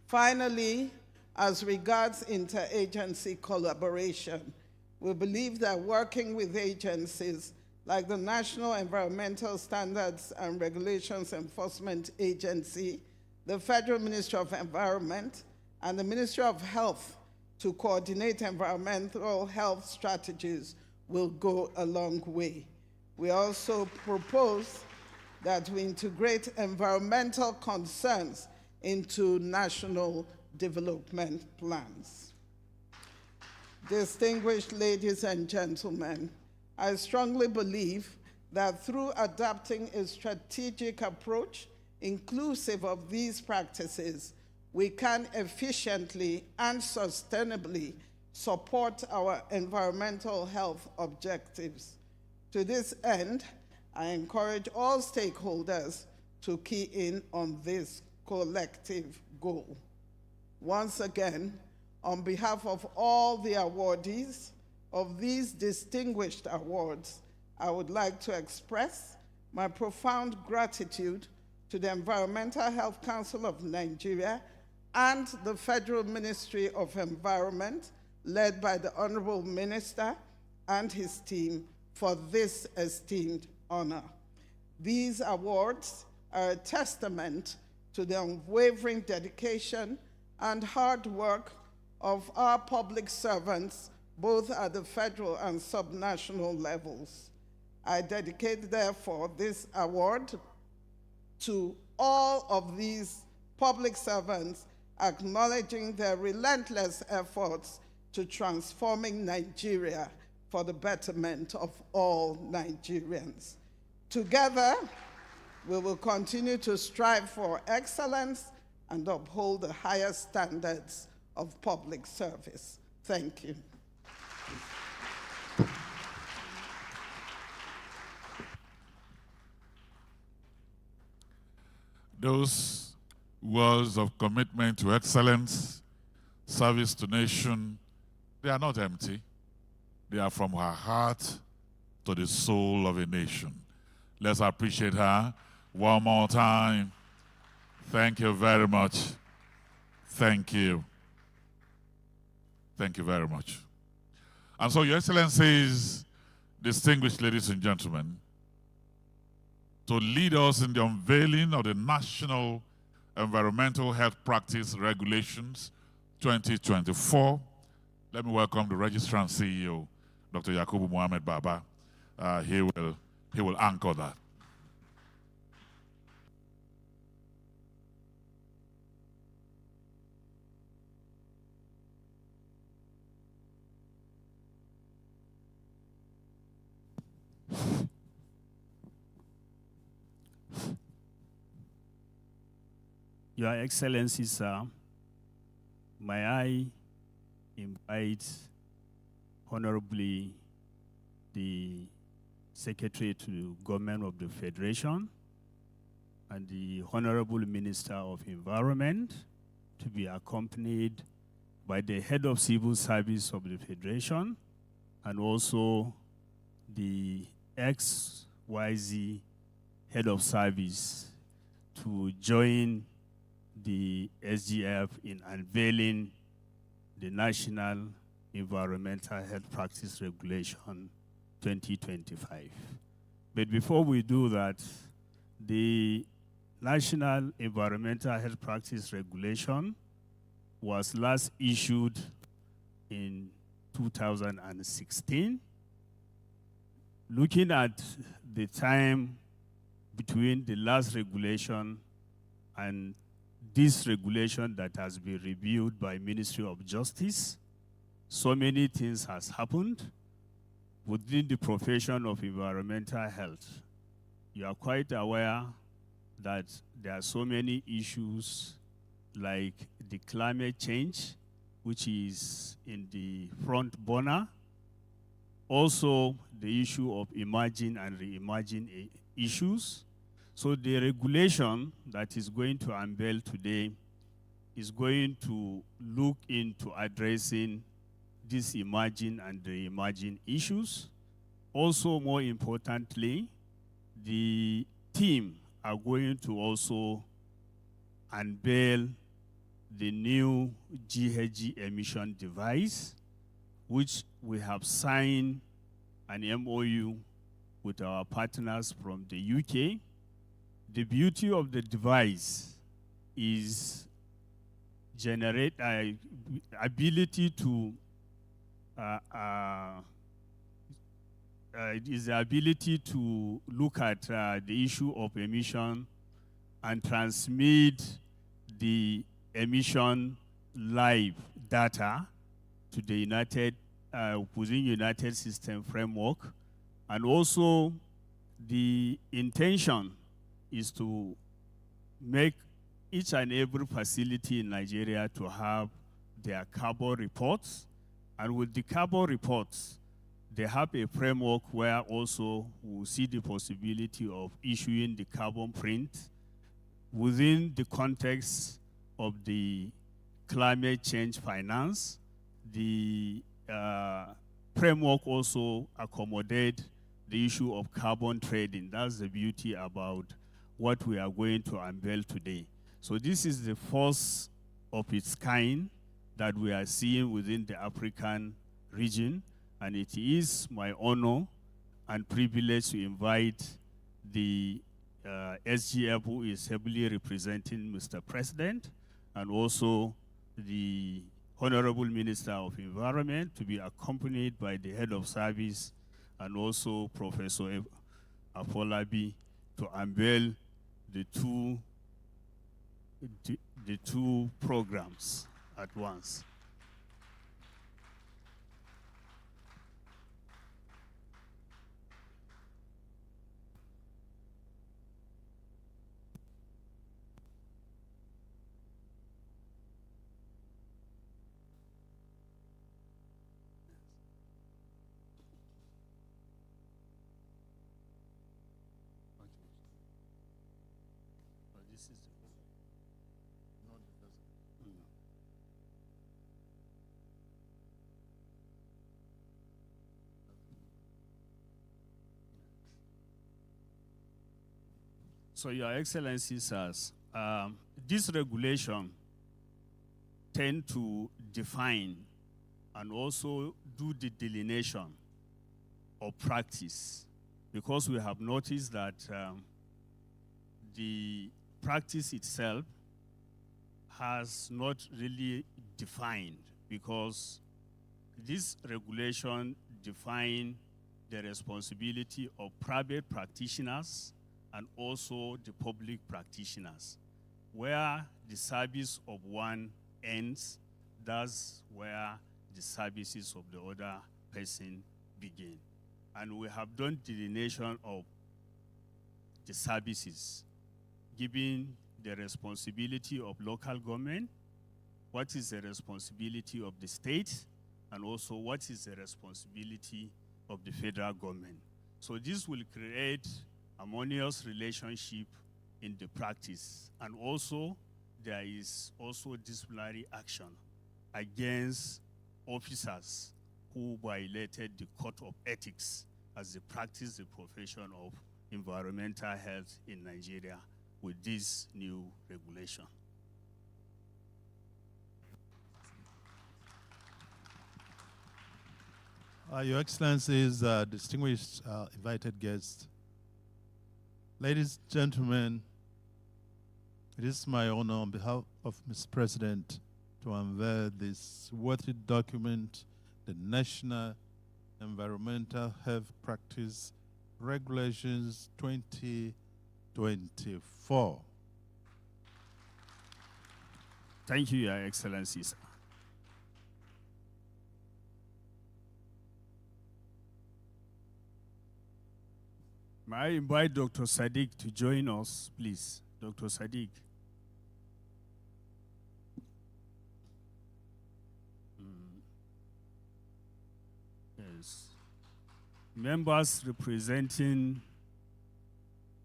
Finally, as regards interagency collaboration, we believe that working with agencies like the National Environmental Standards and Regulations Enforcement Agency, the Federal Ministry of Environment, and the Ministry of Health to coordinate environmental health strategies will go a long way. We also propose that we integrate environmental concerns into national development plans. Distinguished ladies and gentlemen, I strongly believe that through adopting a strategic approach inclusive of these practices, we can efficiently and sustainably support our environmental health objectives. To this end, I encourage all stakeholders to key in on this collective goal. Once again, on behalf of all the awardees of these distinguished awards, I would like to express my profound gratitude to the Environmental Health Council of Nigeria and the Federal Ministry of Environment, led by the Honorable Minister and his team, for this esteemed honor. These awards are a testament to the unwavering dedication and hard work of our public servants, both at the federal and subnational levels. I dedicate, therefore, this award to all of these public servants, acknowledging their relentless efforts to transforming Nigeria for the betterment of all Nigerians. Together, we will continue to strive for excellence and uphold the highest standards of public service. Thank you. Those words of commitment to excellence, service to nation, they are not empty. They are from her heart to the soul of a nation. Let's appreciate her one more time. Thank you very much. Thank you. Thank you very much. And so, Your Excellencies, distinguished ladies and gentlemen, to lead us in the unveiling of the National Environmental Health Practice Regulations 2024. Let me welcome the Registrar and CEO, Dr. Yakubu Mohammed Baba. He will anchor that. Your Excellency, sir, may I invite honorably the Secretary to Government of the Federation and the Honorable Minister of Environment to be accompanied by the Head of Civil Service of the Federation and also the XYZ Head of Service to join the SGF in unveiling the National Environmental Health Practice Regulation 2025. But before we do that, the National Environmental Health Practice Regulation was last issued in 2016. Looking at the time between the last regulation and this regulation that has been reviewed by Ministry of Justice, so many things has happened within the profession of environmental health. You are quite aware that there are so many issues like the climate change, which is in the front burner. Also, the issue of emerging and re-emerging issues. So the regulation that is going to unveil today is going to look into addressing these emerging and re-emerging issues. Also, more importantly, the team are going to also unveil the new GHG emission device, which we have signed an MOU with our partners from the UK. The beauty of the device is generate ability to the ability to look at the issue of emission and transmit the emission live data to the within United System framework. And also the intention is to make each and every facility in Nigeria to have their carbon reports. And with the carbon reports, they have a framework where also we'll see the possibility of issuing the carbon print within the context of the climate change finance. The framework also accommodates the issue of carbon trading. That's the beauty about what we are going to unveil today. So this is the first of its kind that we are seeing within the African region, and it is my honor and privilege to invite the SGF, who is heavily representing Mr. President, and also the Honorable Minister of Environment, to be accompanied by the Head of Service and also Professor Afolabi, to unveil the two programs at once. So, Your Excellency, sirs, this regulation tend to define and also do the delineation of practice, because we have noticed that the practice itself has not really defined, because this regulation defines the responsibility of private practitioners and also the public practitioners. Where the service of one ends, that's where the services of the other person begin. And we have done delineation of the services, giving the responsibility of local government, what is the responsibility of the state, and also what is the responsibility of the federal government. So this will create harmonious relationship in the practice. And also, there is also disciplinary action against officers who violated the code of ethics as they practice the profession of environmental health in Nigeria with this new regulation. Your Excellencies, distinguished invited guests, ladies and gentlemen, it is my honor on behalf of Mr. President to unveil this worthy document, the National Environmental Health Practice Regulations 2024. Thank you, Your Excellencies. May I invite Dr. Sadiq to join us, please? Dr. Sadiq. Yes. Members representing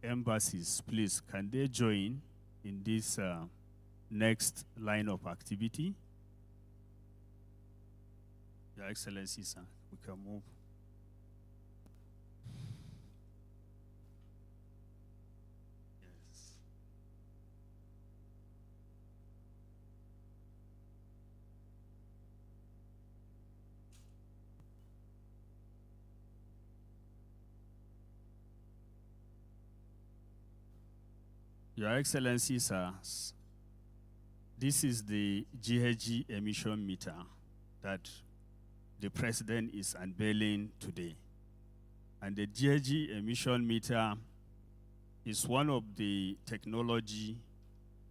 embassies, please, can they join in this next line of activity? Your Excellency, sir, we can move. Yes. Your Excellency, sir, this is the GHG emission meter that the President is unveiling today. And the GHG emission meter is one of the technology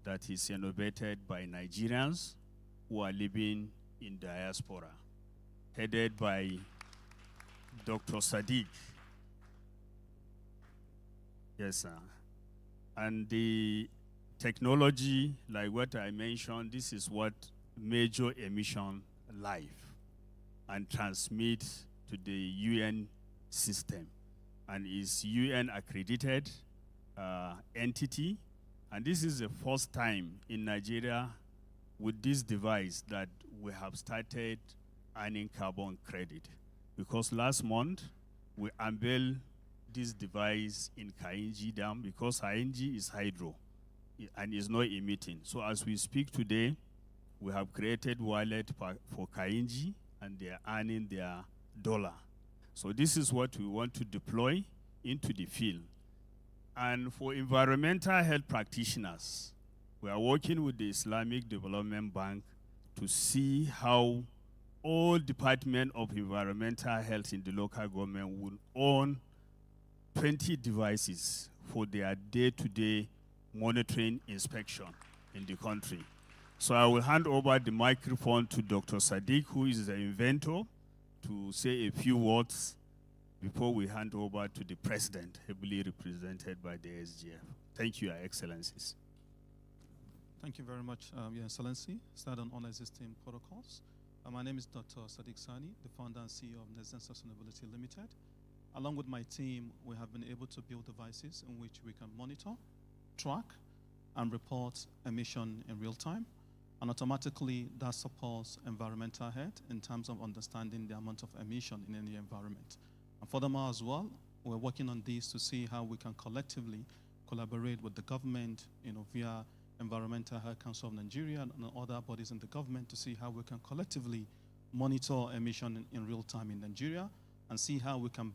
that is innovated by Nigerians who are living in diaspora, headed by Dr. Sadiq. Yes, sir. And the technology, like what I mentioned, this is what measure emission live and transmit to the UN system, and is UN accredited entity. And this is the first time in Nigeria with this device that we have started earning carbon credit, because last month we unveiled this device in Kainji Dam, because Kainji is hydro and is not emitting. So as we speak today, we have created wallet for Kainji, and they are earning their dollar. So this is what we want to deploy into the field. And for environmental health practitioners, we are working with the Islamic Development Bank to see how all Department of Environmental Health in the local government will own 20 devices for their day-to-day monitoring inspection in the country. So I will hand over the microphone to Dr. Sadiq, who is the inventor, to say a few words before we hand over to the President, heavily represented by the SGF. Thank you, Your Excellencies. Thank you very much, Your Excellency. Start on all existing protocols. My name is Dr. Sadiq Sani, the founder and CEO of Nehea Sustainability Limited. Along with my team, we have been able to build devices in which we can monitor, track, and report emission in real time. And automatically, that supports environmental health in terms of understanding the amount of emission in any environment. And furthermore as well, we're working on this to see how we can collectively collaborate with the government, via Environmental Health Council of Nigeria and other bodies in the government, to see how we can collectively monitor emission in real time in Nigeria, and see how we can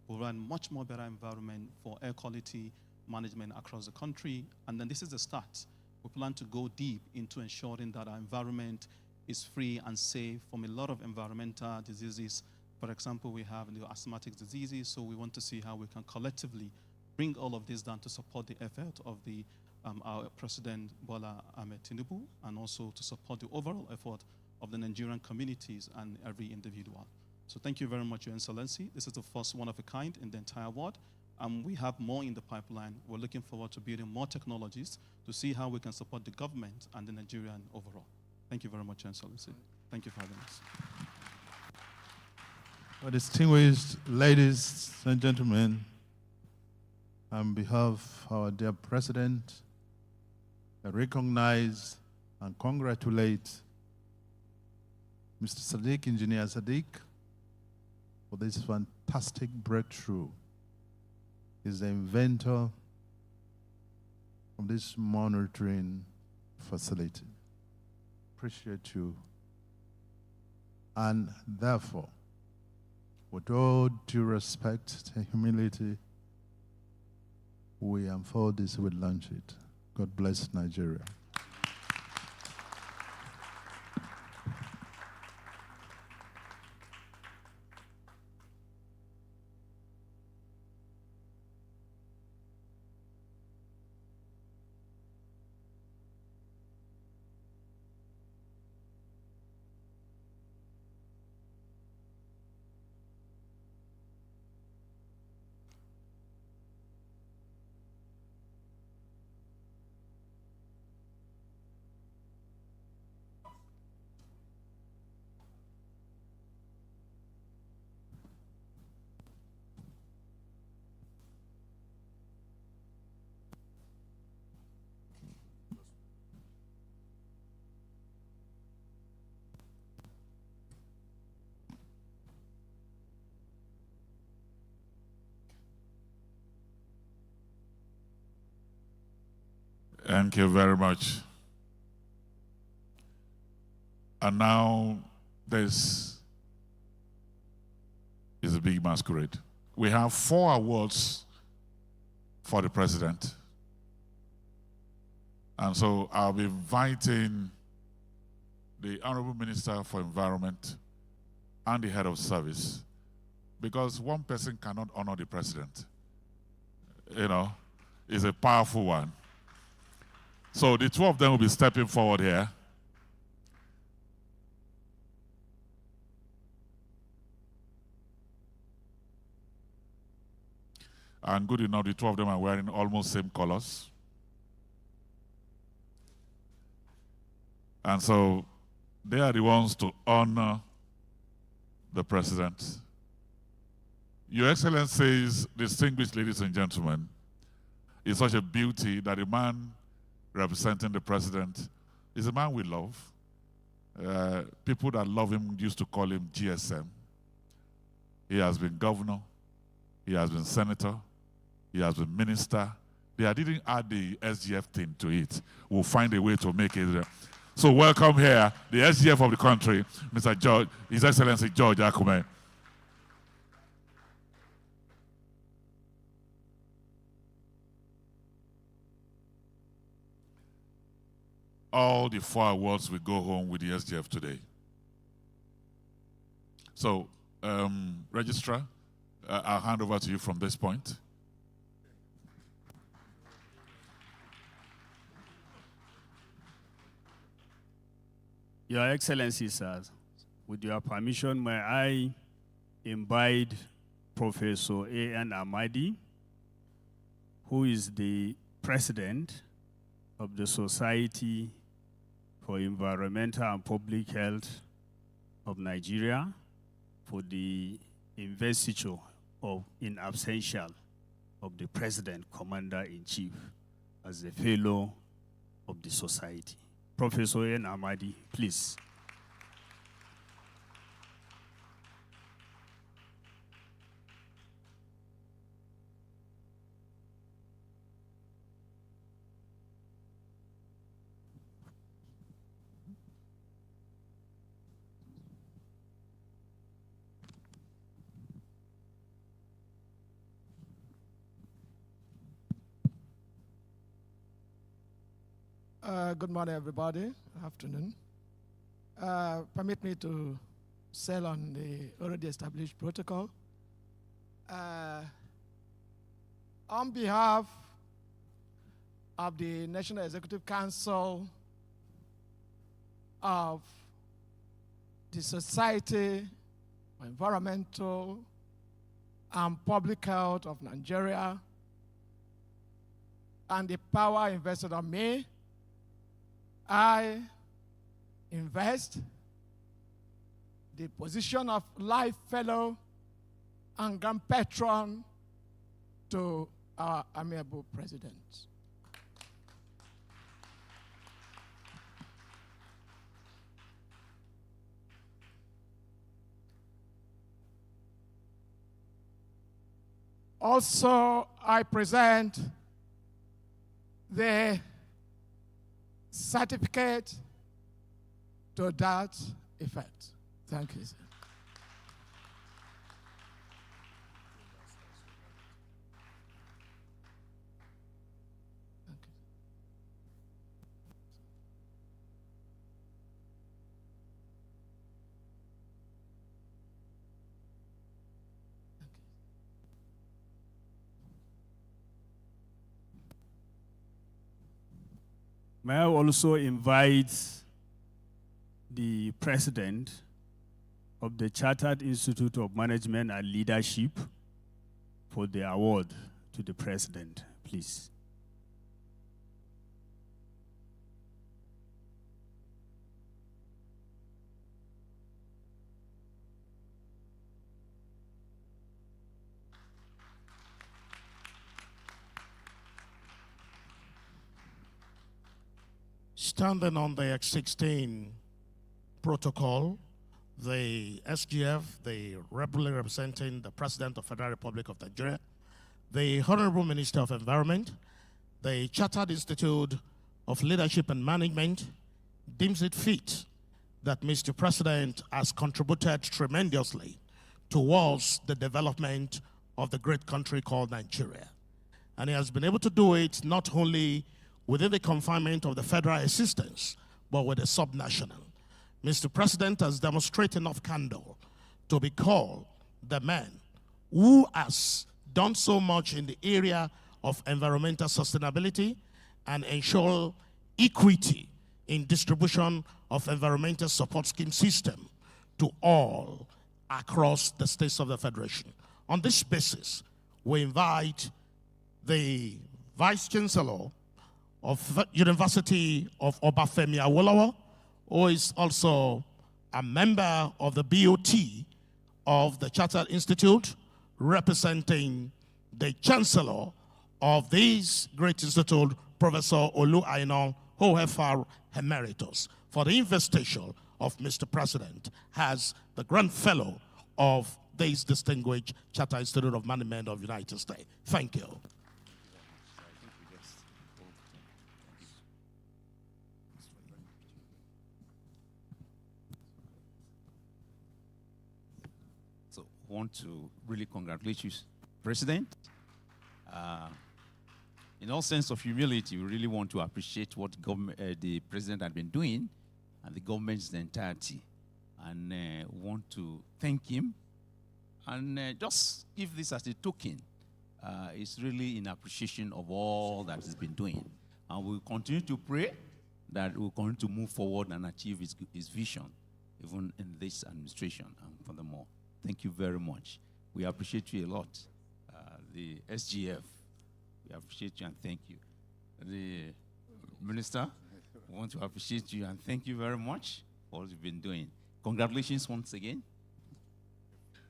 provide much more better environment for air quality management across the country. And then this is the start. We plan to go deep into ensuring that our environment is free and safe from a lot of environmental diseases. For example, we have the asthmatic diseases, so we want to see how we can collectively bring all of this down to support the effort of our President Bola Ahmed Tinubu, and also to support the overall effort of the Nigerian communities and every individual. So thank you very much, Your Excellency. This is the first one of a kind in the entire world. We have more in the pipeline. We're looking forward to building more technologies to see how we can support the government and the Nigerian overall. Thank you very much, Your Excellency. Thank you for having us. Well, distinguished ladies and gentlemen, on behalf of our dear President, I recognize and congratulate Mr. Sadiq, Engineer Sadiq, for this fantastic breakthrough. He's the inventor of this monitoring facility. Appreciate you. And therefore, with all due respect and humility, we unfold this, we launch it. God bless Nigeria. Thank you very much. And now this is a big masquerade. We have 4 awards for the president. And so I'll be inviting the Honorable Minister for Environment and the Head of Service, because one person cannot honor the president. You know, it's a powerful one. So the 2 of them will be stepping forward here. And good enough, the 2 of them are wearing almost same colors. And so they are the ones to honor the president. Your Excellencies, distinguished ladies and gentlemen, it's such a beauty that a man representing the president is a man we love. People that love him used to call him GSM. He has been governor, he has been senator, he has been minister. They didn't add the SGF thing to it. We'll find a way to make it. So welcome here, the SGF of the country, Mr. George, His Excellency George Akume. All the 4 awards will go home with the SGF today. So, Registrar, I'll hand over to you from this point. Your Excellency, sir, with your permission, may I invite Professor A.N. Amadi, who is the president of the Society for Environmental and Public Health of Nigeria, for the investiture of in absentia of the President, Commander-in-Chief, as a fellow of the society. Professor N. Amadi, please. Good morning, everybody. Good afternoon. Permit me to sail on the already established protocol. On behalf of the National Executive Council of the Society for Environmental and Public Health of Nigeria and the power invested on me, I invest the position of Life Fellow and Grand Patron to our amiable President. Also, I present the certificate to that effect. Thank you, sir. May I also invite the president of the Chartered Institute of Management and Leadership for the award to the president, please. Standing on the X16 protocol, the SGF, the representing the President of the Federal Republic of Nigeria, the Honorable Minister of Environment, the Chartered Institute of Leadership and Management deems it fit that Mr. President has contributed tremendously towards the development of the great country called Nigeria. And he has been able to do it not only within the confinement of the federal assistance, but with a subnational. Mr. President has demonstrated enough candor to be called the man who has done so much in the area of environmental sustainability and ensure equity in distribution of environmental support scheme system to all across the states of the Federation. On this basis, we invite the Vice Chancellor of University of Obafemi Awolowo, who is also a member of the BOT of the Chartered Institute, representing the Chancellor of this great institute, Professor Olu Aina, OFR Emeritus, for the investiture of Mr. President as the Grand Fellow of this distinguished Chartered Institute of Management of the United States. Thank you. Want to really congratulate you, President. In all sense of humility, we really want to appreciate what the President has been doing and the government's entirety. And want to thank him and just give this as a token. It's really in appreciation of all that he's been doing. And we'll continue to pray that we'll continue to move forward and achieve his vision, even in this administration and furthermore. Thank you very much. We appreciate you a lot. The SGF, we appreciate you and thank you. The Minister, we want to appreciate you and thank you very much for what you've been doing. Congratulations once again.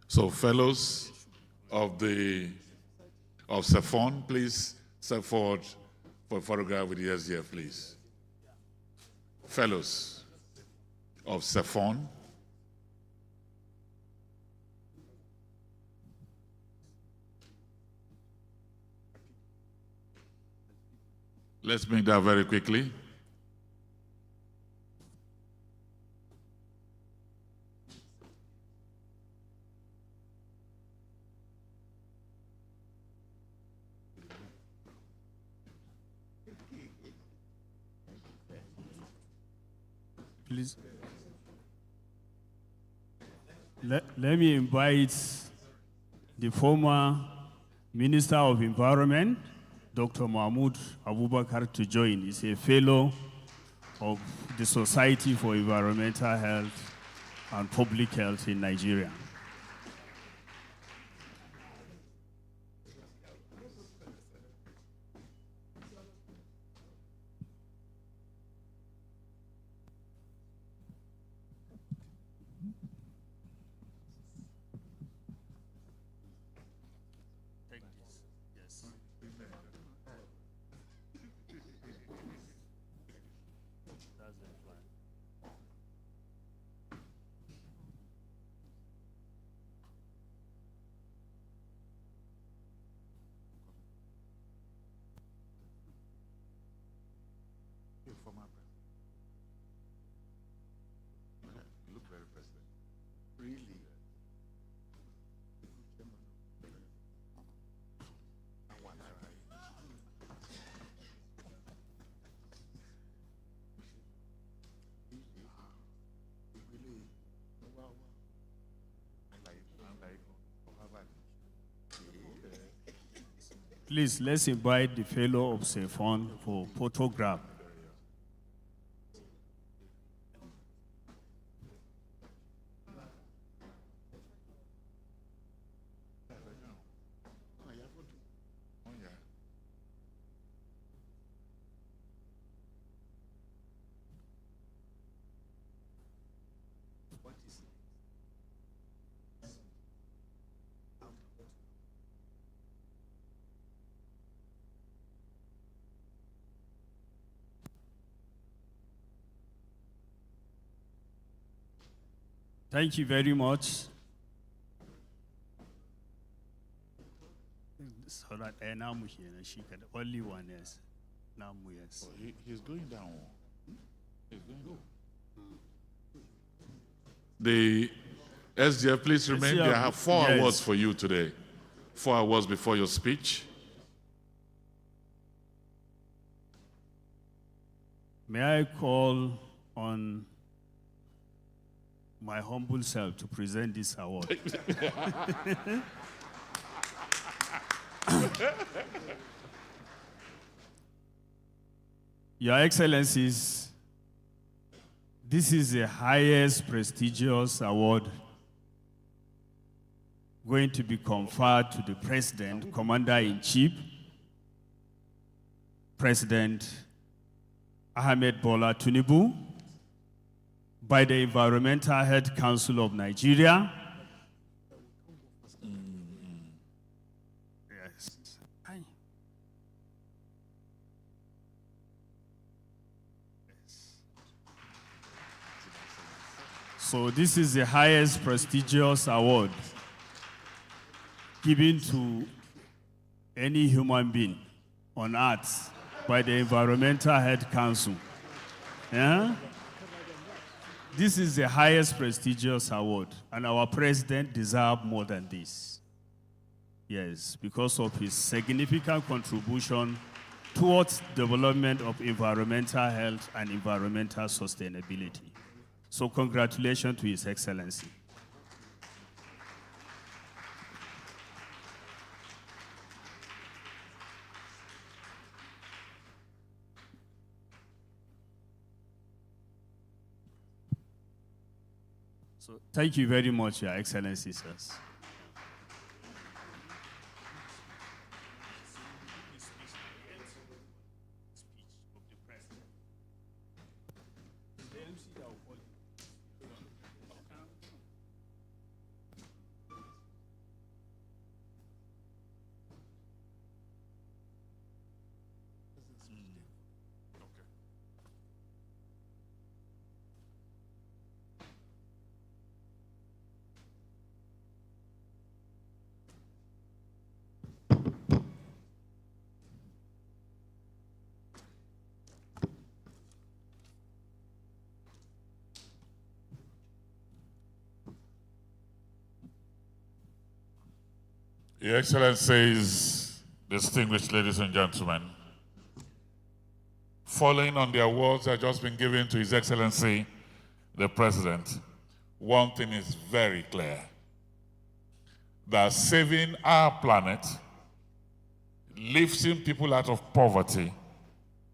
So fellows of Cephon, please step forward for a photograph with the SGF, please. Fellows of Cephon. Let's make that very quickly. Please. Let me invite the former Minister of Environment, Dr. Mahmoud Abubakar, to join. He's a fellow of the Society for Environmental Health and Public Health in Nigeria. You look very president. Really? Please, let's invite the fellow of Sefon for photograph. Thank you very much. So that now she can only one yes. Now yes. Oh, he's going down. He's going down. The SDF, please remain there. I have 4 awards for you today. 4 awards before your speech. May I call on my humble self to present this award? Your Excellencies, this is the highest prestigious award going to be conferred to the President, Commander-in-Chief, President Ahmed Bola Tinubu, by the Environmental Health Council of Nigeria. Yes. So this is the highest prestigious award given to any human being on earth by the Environmental Health Council. Yeah? This is the highest prestigious award, and our president deserves more than this. Yes, because of his significant contribution towards development of environmental health and environmental sustainability. So congratulations to His Excellency. So thank you very much, Your Excellency, sirs. Your Excellencies, distinguished ladies and gentlemen, following on the awards that have just been given to His Excellency, the President, one thing is very clear, that saving our planet, lifting people out of poverty,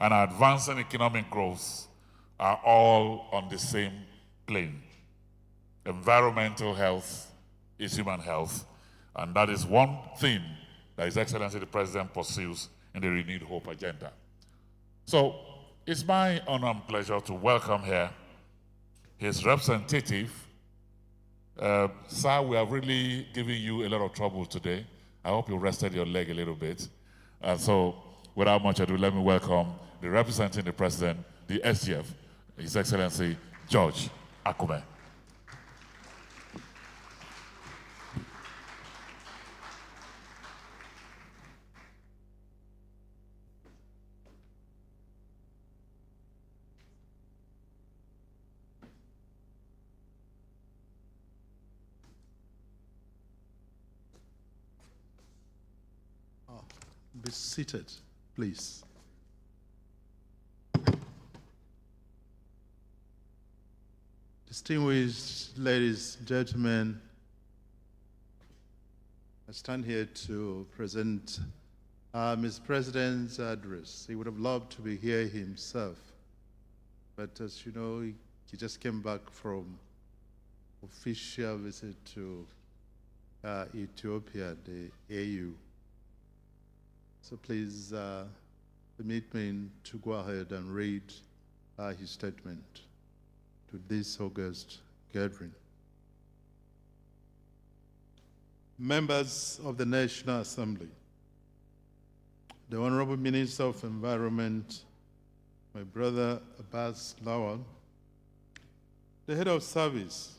and advancing economic growth are all on the same plane. Environmental health is human health, and that is one thing that His Excellency the President pursues in the Renewed Hope agenda. So it's my honor and pleasure to welcome here his representative. Sir, we have really given you a lot of trouble today. I hope you rested your leg a little bit. So without much ado, let me welcome the representing the President, the SGF, His Excellency George Akume. Be seated, please. Distinguished ladies and gentlemen, I stand here to present Mr. President's address. He would have loved to be here himself, but as you know, he just came back from official visit to Ethiopia, the AU. So please permit me to go ahead and read his statement to this August gathering. Members of the National Assembly, the Honorable Minister of Environment, my brother Abbas Lawal, the Head of Service,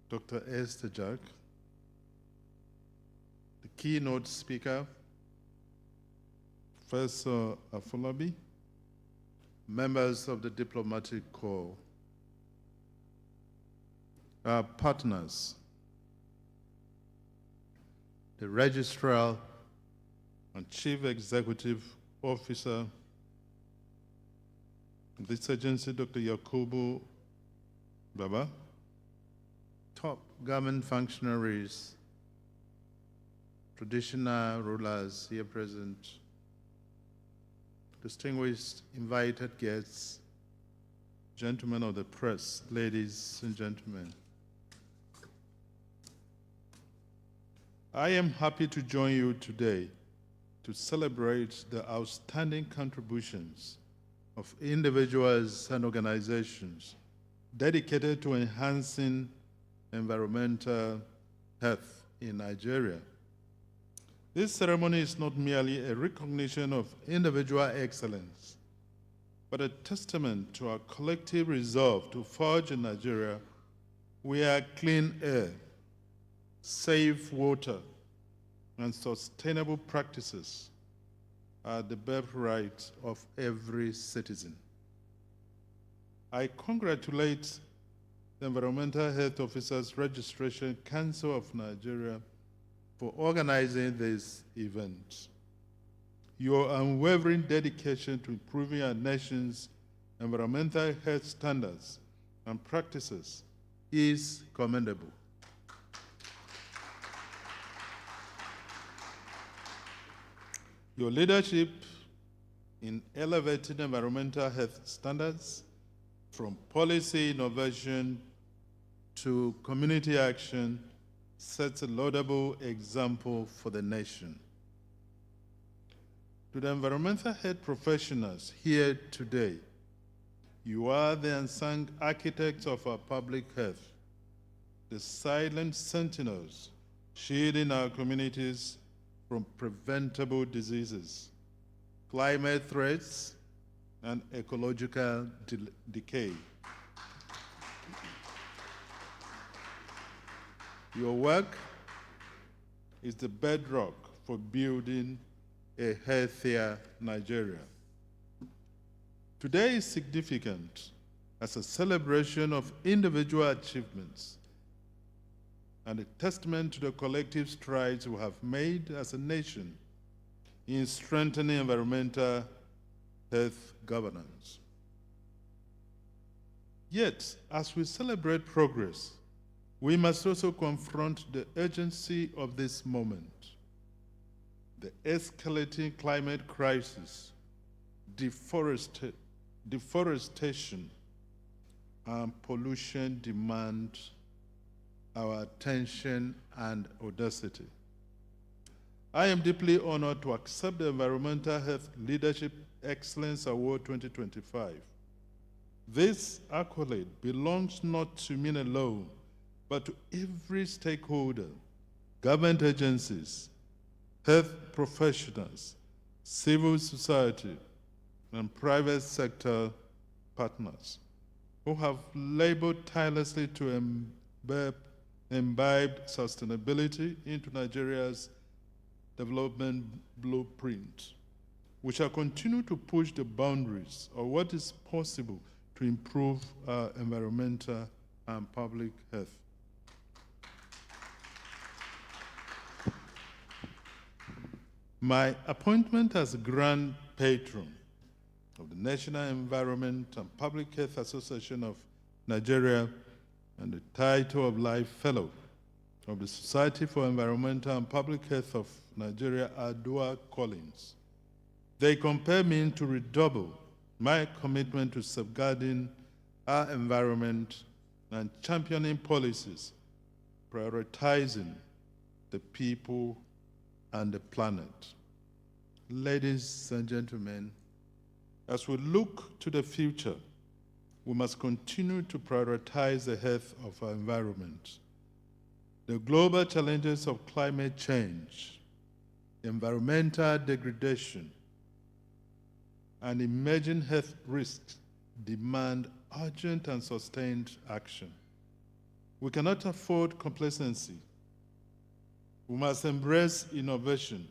Dr. Esther Jack, the keynote speaker, Professor Afolabi, members of the diplomatic corps, our partners, the registrar and chief executive officer of this agency, Dr. Yakubu Baba, top government functionaries, traditional rulers here present, distinguished invited guests, gentlemen of the press, ladies and gentlemen. I am happy to join you today to celebrate the outstanding contributions of individuals and organizations dedicated to enhancing environmental health in Nigeria. This ceremony is not merely a recognition of individual excellence, but a testament to our collective resolve to forge a Nigeria where clean air, safe water, and sustainable practices are the birthright of every citizen. I congratulate the Environmental Health Officers Registration Council of Nigeria for organizing this event. Your unwavering dedication to improving our nation's environmental health standards and practices is commendable. Your leadership in elevating environmental health standards, from policy innovation to community action, sets a laudable example for the nation. To the environmental health professionals here today, you are the unsung architects of our public health, the silent sentinels shielding our communities from preventable diseases, climate threats, and ecological decay. Your work is the bedrock for building a healthier Nigeria. Today is significant as a celebration of individual achievements and a testament to the collective strides we have made as a nation in strengthening environmental health governance. Yet, as we celebrate progress, we must also confront the urgency of this moment. The escalating climate crisis, deforestation, and pollution demand our attention and audacity. I am deeply honored to accept the Environmental Health Leadership Excellence Award 2025. This accolade belongs not to me alone, but to every stakeholder, government agencies, health professionals, civil society, and private sector partners who have labored tirelessly to imbibe sustainability into Nigeria's development blueprint. We shall continue to push the boundaries of what is possible to improve our environmental and public health. My appointment as Grand Patron of the National Environment and Public Health Association of Nigeria and the title of Life Fellow of the Society for Environmental and Public Health of Nigeria are dual callings. They compel me to redouble my commitment to safeguarding our environment and championing policies, prioritizing the people and the planet. Ladies and gentlemen, as we look to the future, we must continue to prioritize the health of our environment. The global challenges of climate change, environmental degradation, and emerging health risks demand urgent and sustained action. We cannot afford complacency. We must embrace innovation,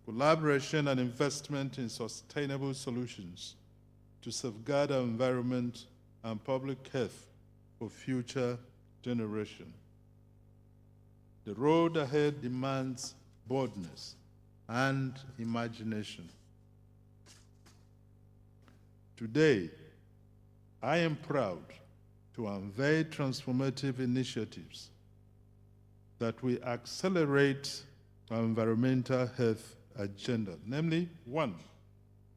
collaboration, and investment in sustainable solutions to safeguard our environment and public health for future generations. The road ahead demands boldness and imagination. Today, I am proud to unveil transformative initiatives that will accelerate our environmental health agenda, namely, 1,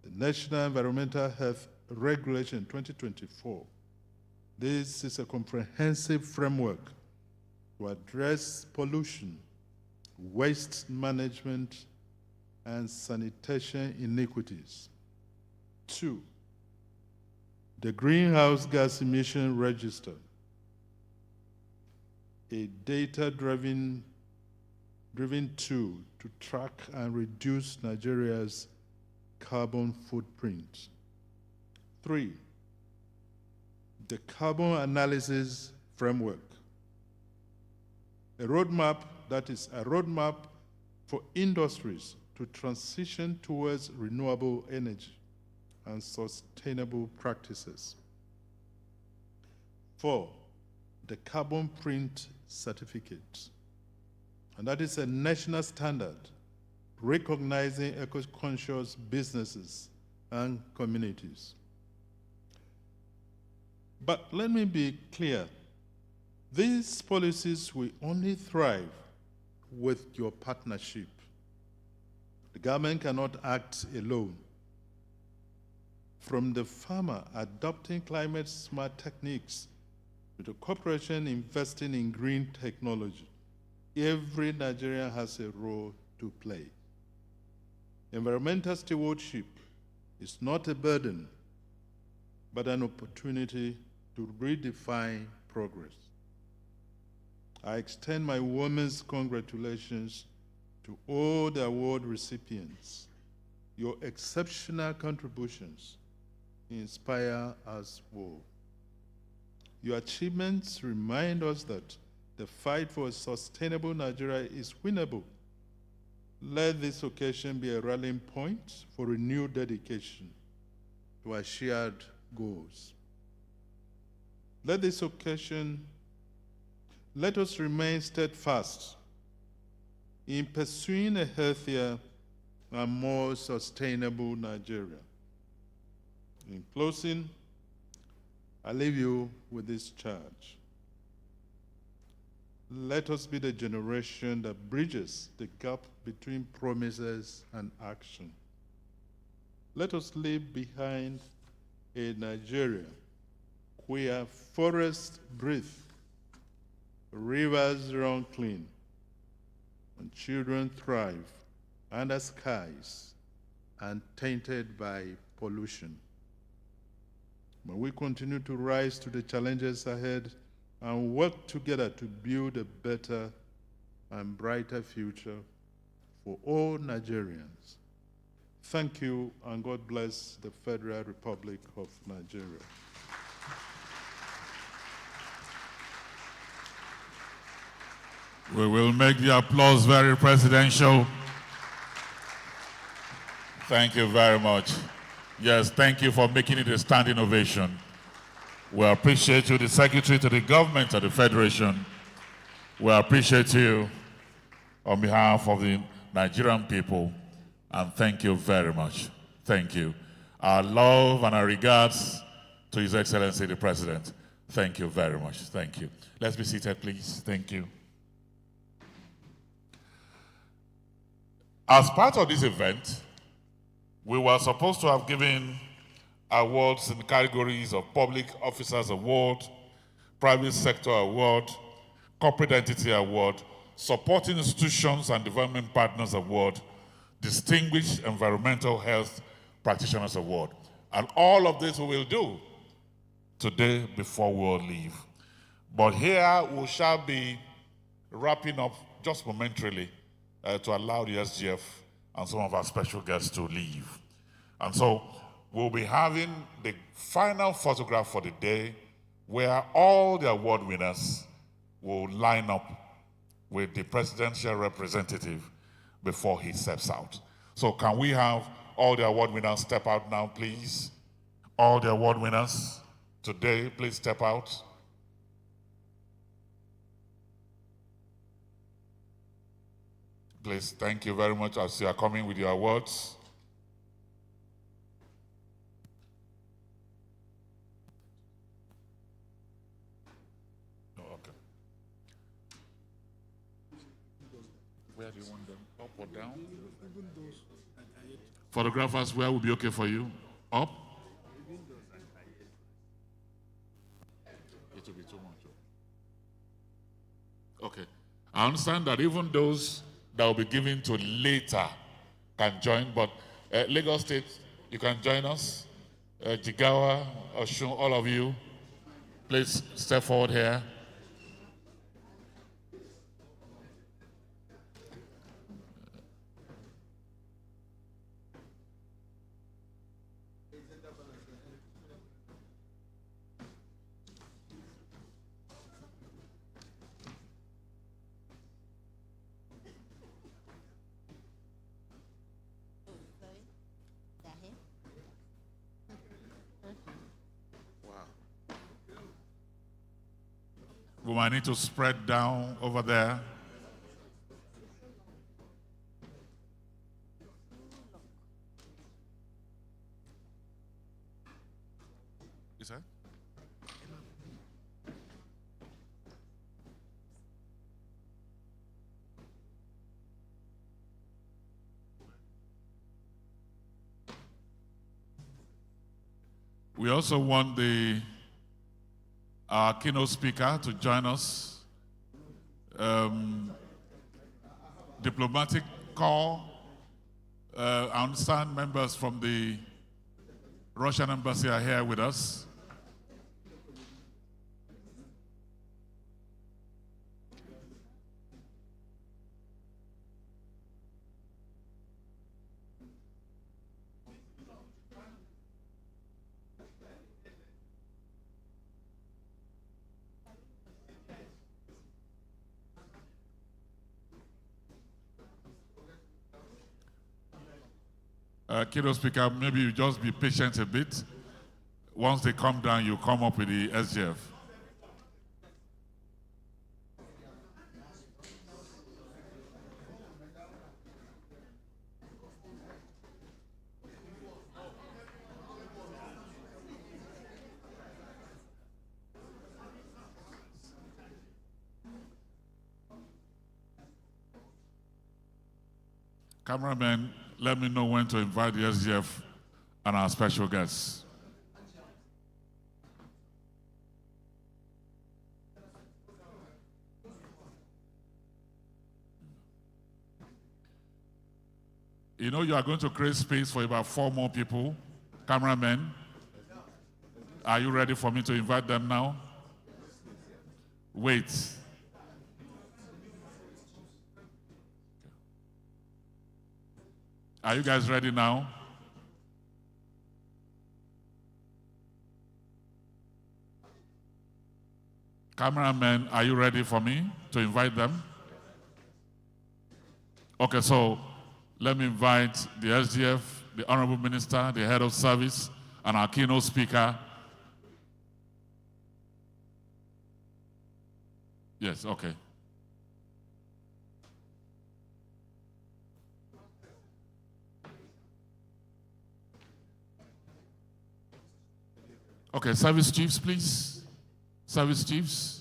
the National Environmental Health Regulation 2024. This is a comprehensive framework to address pollution, waste management, and sanitation inequities. 2, the Greenhouse Gas Emission Register, a data-driven tool to track and reduce Nigeria's carbon footprint. 3, the Carbon Analysis Framework, a roadmap that is a roadmap for industries to transition towards renewable energy and sustainable practices. 4, the Carbon Print Certificate, and that is a national standard recognizing eco-conscious businesses and communities. But let me be clear, these policies will only thrive with your partnership. The government cannot act alone. From the farmer adopting climate-smart techniques to the corporation investing in green technology, every Nigerian has a role to play. Environmental stewardship is not a burden, but an opportunity to redefine progress. I extend my warmest congratulations to all the award recipients. Your exceptional contributions inspire us all. Your achievements remind us that the fight for a sustainable Nigeria is winnable. Let this occasion be a rallying point for renewed dedication to our shared goals. Let us remain steadfast in pursuing a healthier and more sustainable Nigeria. In closing, I leave you with this charge. Let us be the generation that bridges the gap between promises and action. Let us leave behind a Nigeria where forests breathe, rivers run clean, and children thrive under skies untainted by pollution. May we continue to rise to the challenges ahead and work together to build a better and brighter future for all Nigerians. Thank you, and God bless the Federal Republic of Nigeria. We will make the applause very presidential. Thank you very much. Yes, thank you for making it a standing ovation. We appreciate you, the Secretary to the Government of the Federation. We appreciate you on behalf of the Nigerian people, and thank you very much. Thank you. Our love and our regards to His Excellency the President. Thank you very much. Thank you. Let's be seated, please. Thank you. As part of this event, we were supposed to have given awards in the categories of Public Officers Award, Private Sector Award, Corporate Entity Award, Supporting Institutions and Development Partners Award, Distinguished Environmental Health Practitioners Award. And all of this we will do today before we all leave. But here we shall be wrapping up just momentarily to allow the SGF and some of our special guests to leave. And so we'll be having the final photograph for the day where all the award winners will line up with the presidential representative before he steps out. So can we have all the award winners step out now, please? All the award winners today, please step out. Please, thank you very much as you are coming with your awards. Oh, okay. Where do you want them? Up or down? Photographers, where will be okay for you? Up? It will be too much. Okay. I understand that even those that will be given to later can join, but Lagos State, you can join us. Jigawa, Oshun, all of you, please step forward here. We might need to spread down over there. Is that? We also want our keynote speaker to join us. Diplomatic corps. I understand members from the Russian embassy are here with us. Keynote speaker, maybe you just be patient a bit. Once they come down, you come up with the SGF. Cameramen, let me know when to invite the SGF and our special guests. You know you are going to create space for about 4 more people. Cameramen, are you ready for me to invite them now? Wait. Are you guys ready now? Cameramen, are you ready for me to invite them? Okay, so let me invite the SGF, the Honorable Minister, the Head of Service, and our keynote speaker. Yes, okay. Okay, service chiefs, please. Service chiefs.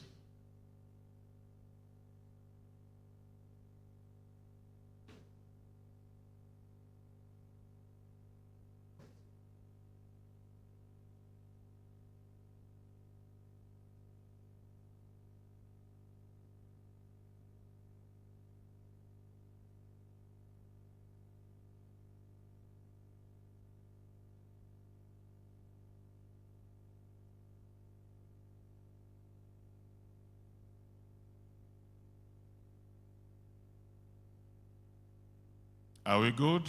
Are we good?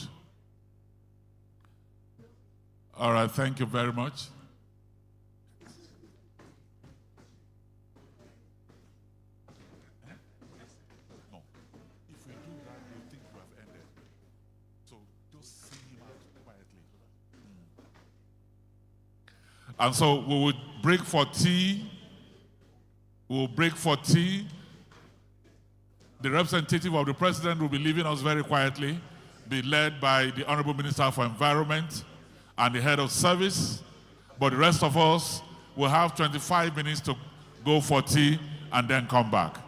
All right, thank you very much. No, if we do that, we'll think we have ended. So just sing him out quietly. And so we will break for tea. We will break for tea. The representative of the president will be leaving us very quietly, be led by the Honorable Minister for Environment and the Head of Service. But the rest of us will have 25 minutes to go for tea and then come back.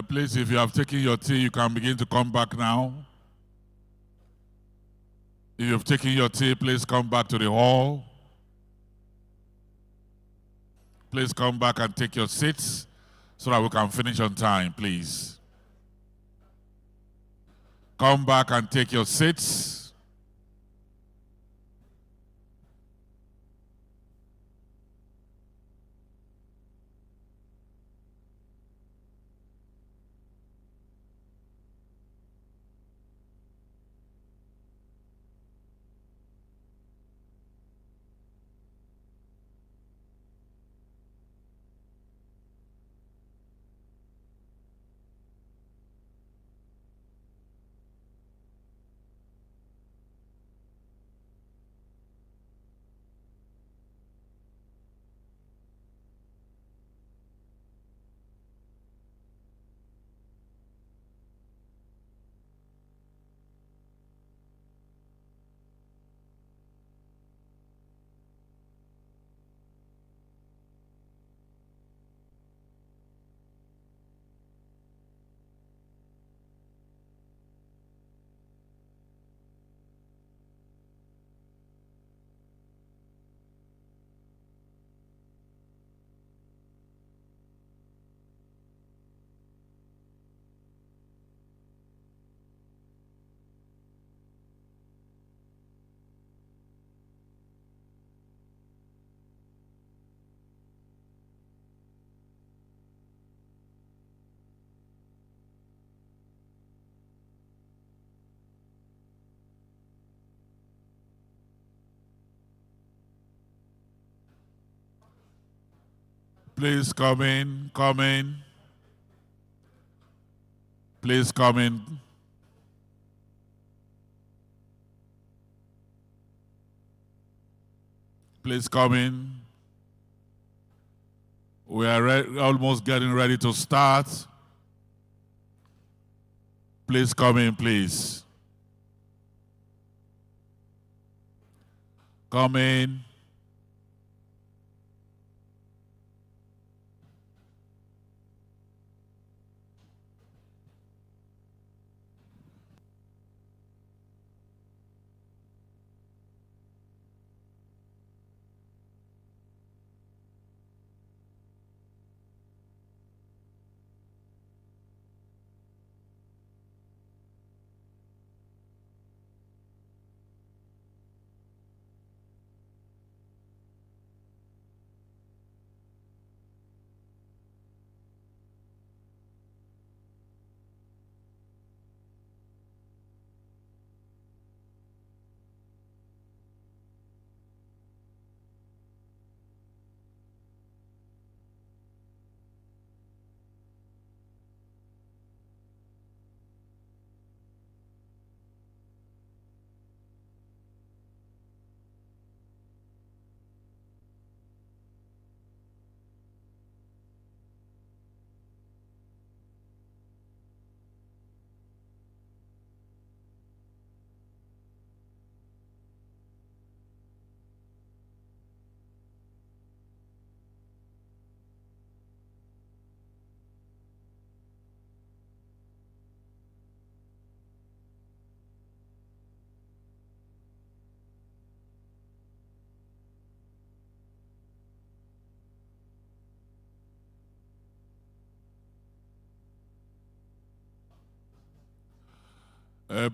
Please, if you have taken your tea, you can begin to come back now. If you've taken your tea, please come back to the hall. Please come back and take your seats so that we can finish on time, please. Come back and take your seats. Please come in, come in. Please come in. Please come in. We are almost getting ready to start. Please come in, please. Come in.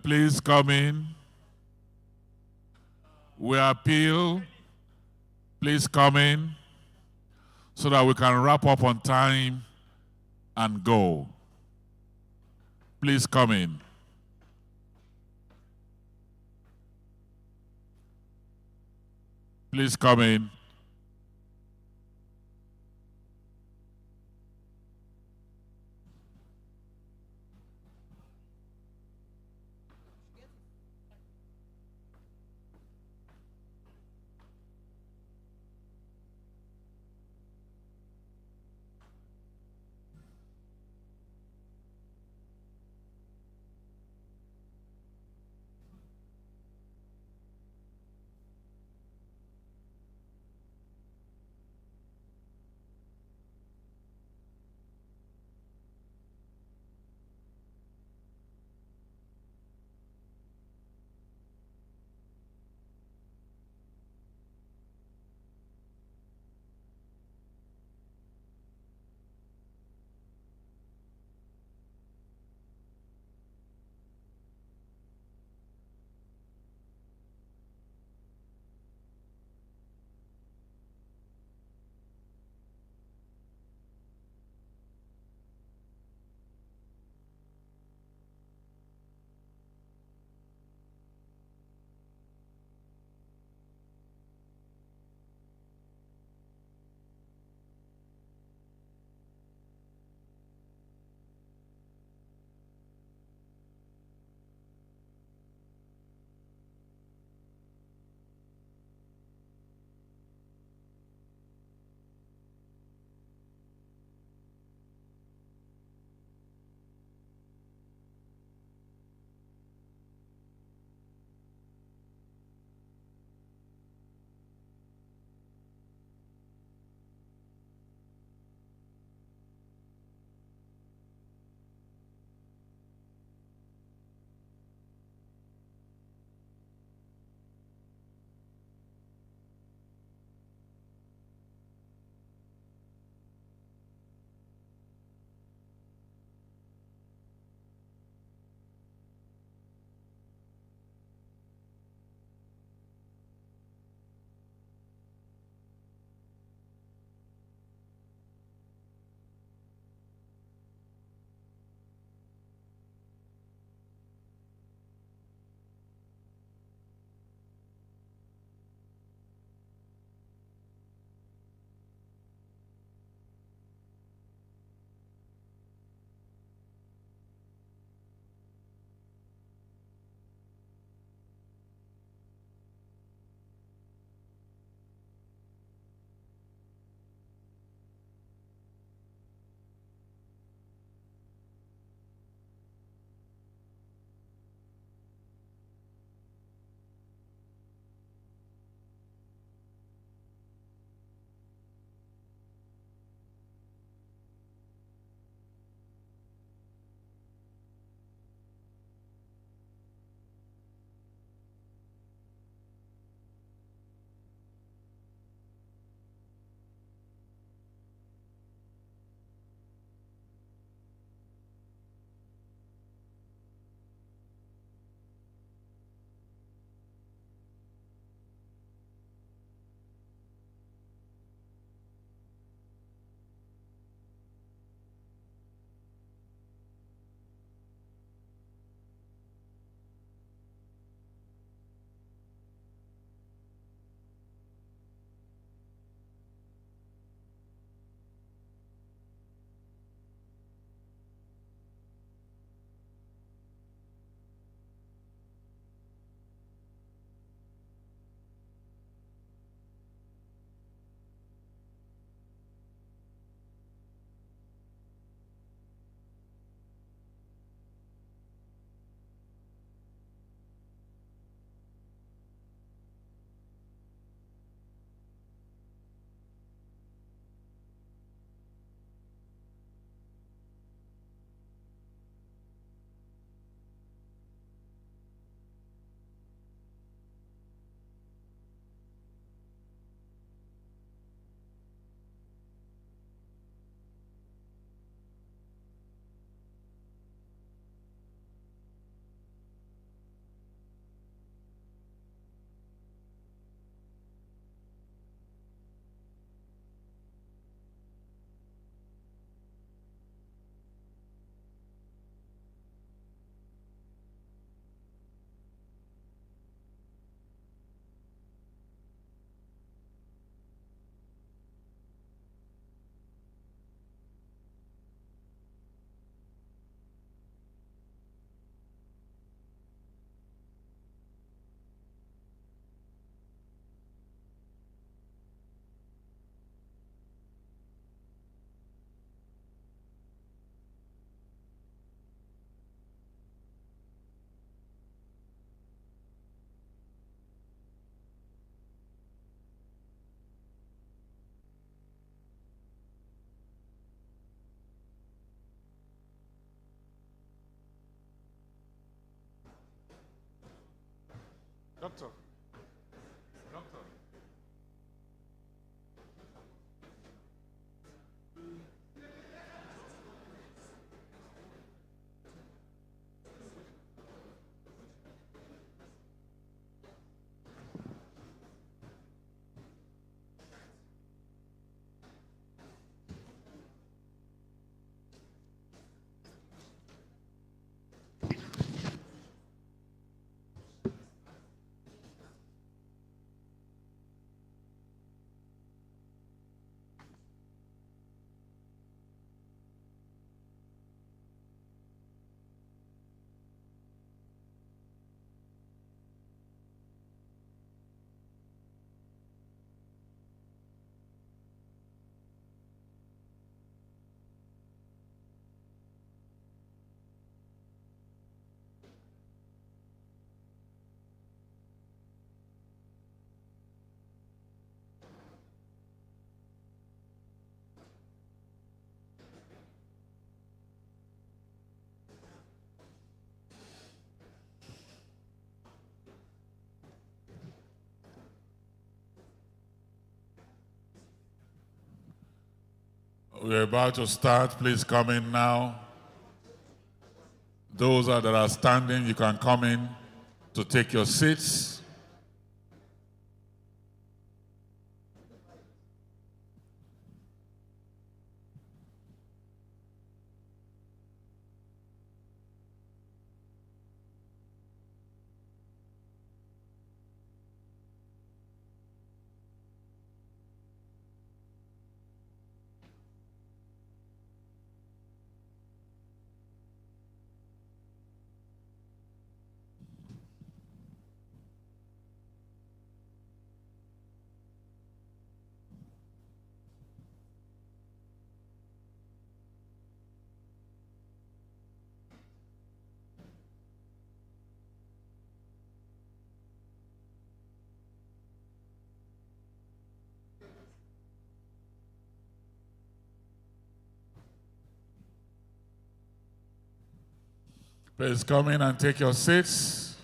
Please come in. We appeal. Please come in so that we can wrap up on time and go. Please come in. Please come in. Doctor. Doctor. We're about to start. Please come in now. Those that are standing, you can come in to take your seats. Please come in and take your seats.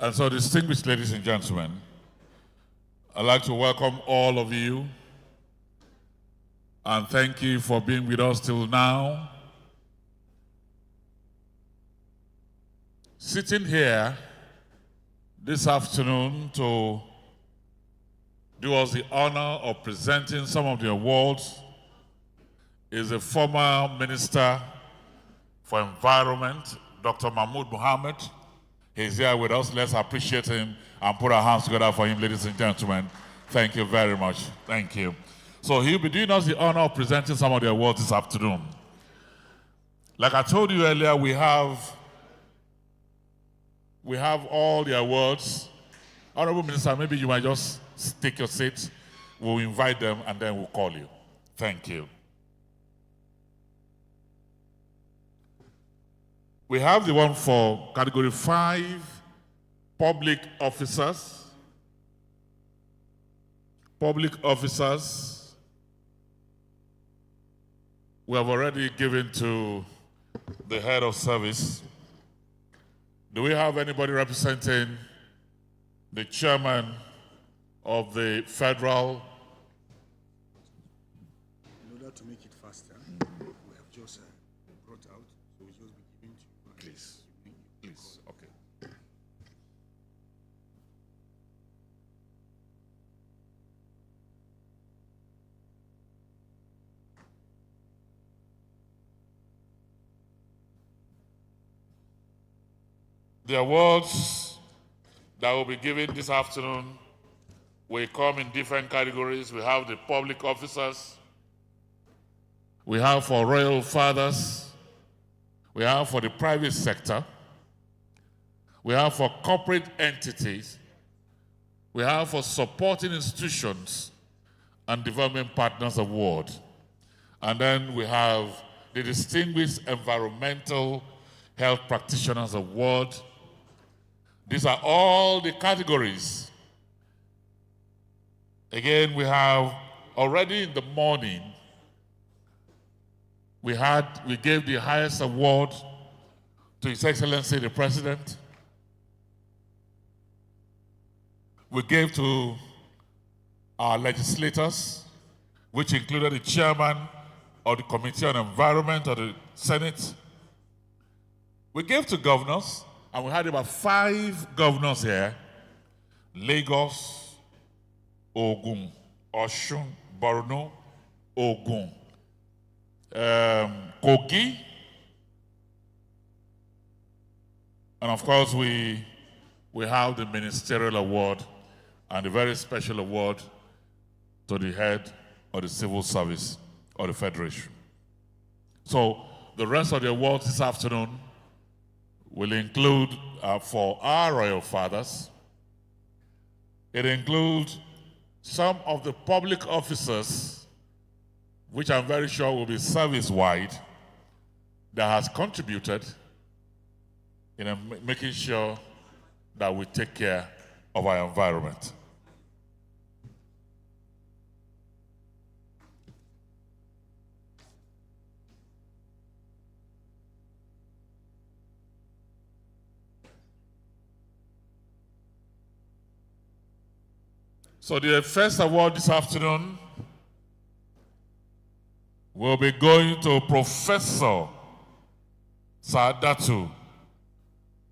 And so, distinguished ladies and gentlemen, I'd like to welcome all of you and thank you for being with us till now. Sitting here this afternoon to do us the honor of presenting some of the awards is a former Minister for Environment, Dr. Mahmoud Mohammed. He's here with us. Let's appreciate him and put our hands together for him, ladies and gentlemen. Thank you very much. Thank you. So he'll be doing us the honor of presenting some of the awards this afternoon. Like I told you earlier, we have all the awards. Honorable Minister, maybe you might just take your seat. We'll invite them and then we'll call you. Thank you. We have the one for Category 5, Public Officers. Public Officers. We have already given to the Head of Service. Do we have anybody representing the Chairman of the Federal? In order to make it faster, we have just brought out, so The awards that will be given this afternoon will come in different categories. We have the public officers, we have for royal fathers, we have for the private sector, we have for corporate entities, we have for supporting institutions and development partners award. And then we have the Distinguished Environmental Health Practitioners Award. These are all the categories. Again, we have already in the morning, we gave the highest award to His Excellency the President. We gave to our legislators, which included the chairman of the Committee on Environment of the Senate. We gave to governors, and we had about 5 governors here: Lagos, Ogun, Osun, Borno, Ogun, Kogi, and of course we have the ministerial award and a very special award to the head of the civil service of the Federation. So the rest of the awards this afternoon will include, for our royal fathers, it includes some of the public officers, which I'm very sure will be service-wide, that has contributed in making sure that we take care of our environment. So the first award this afternoon will be going to Professor Saadatu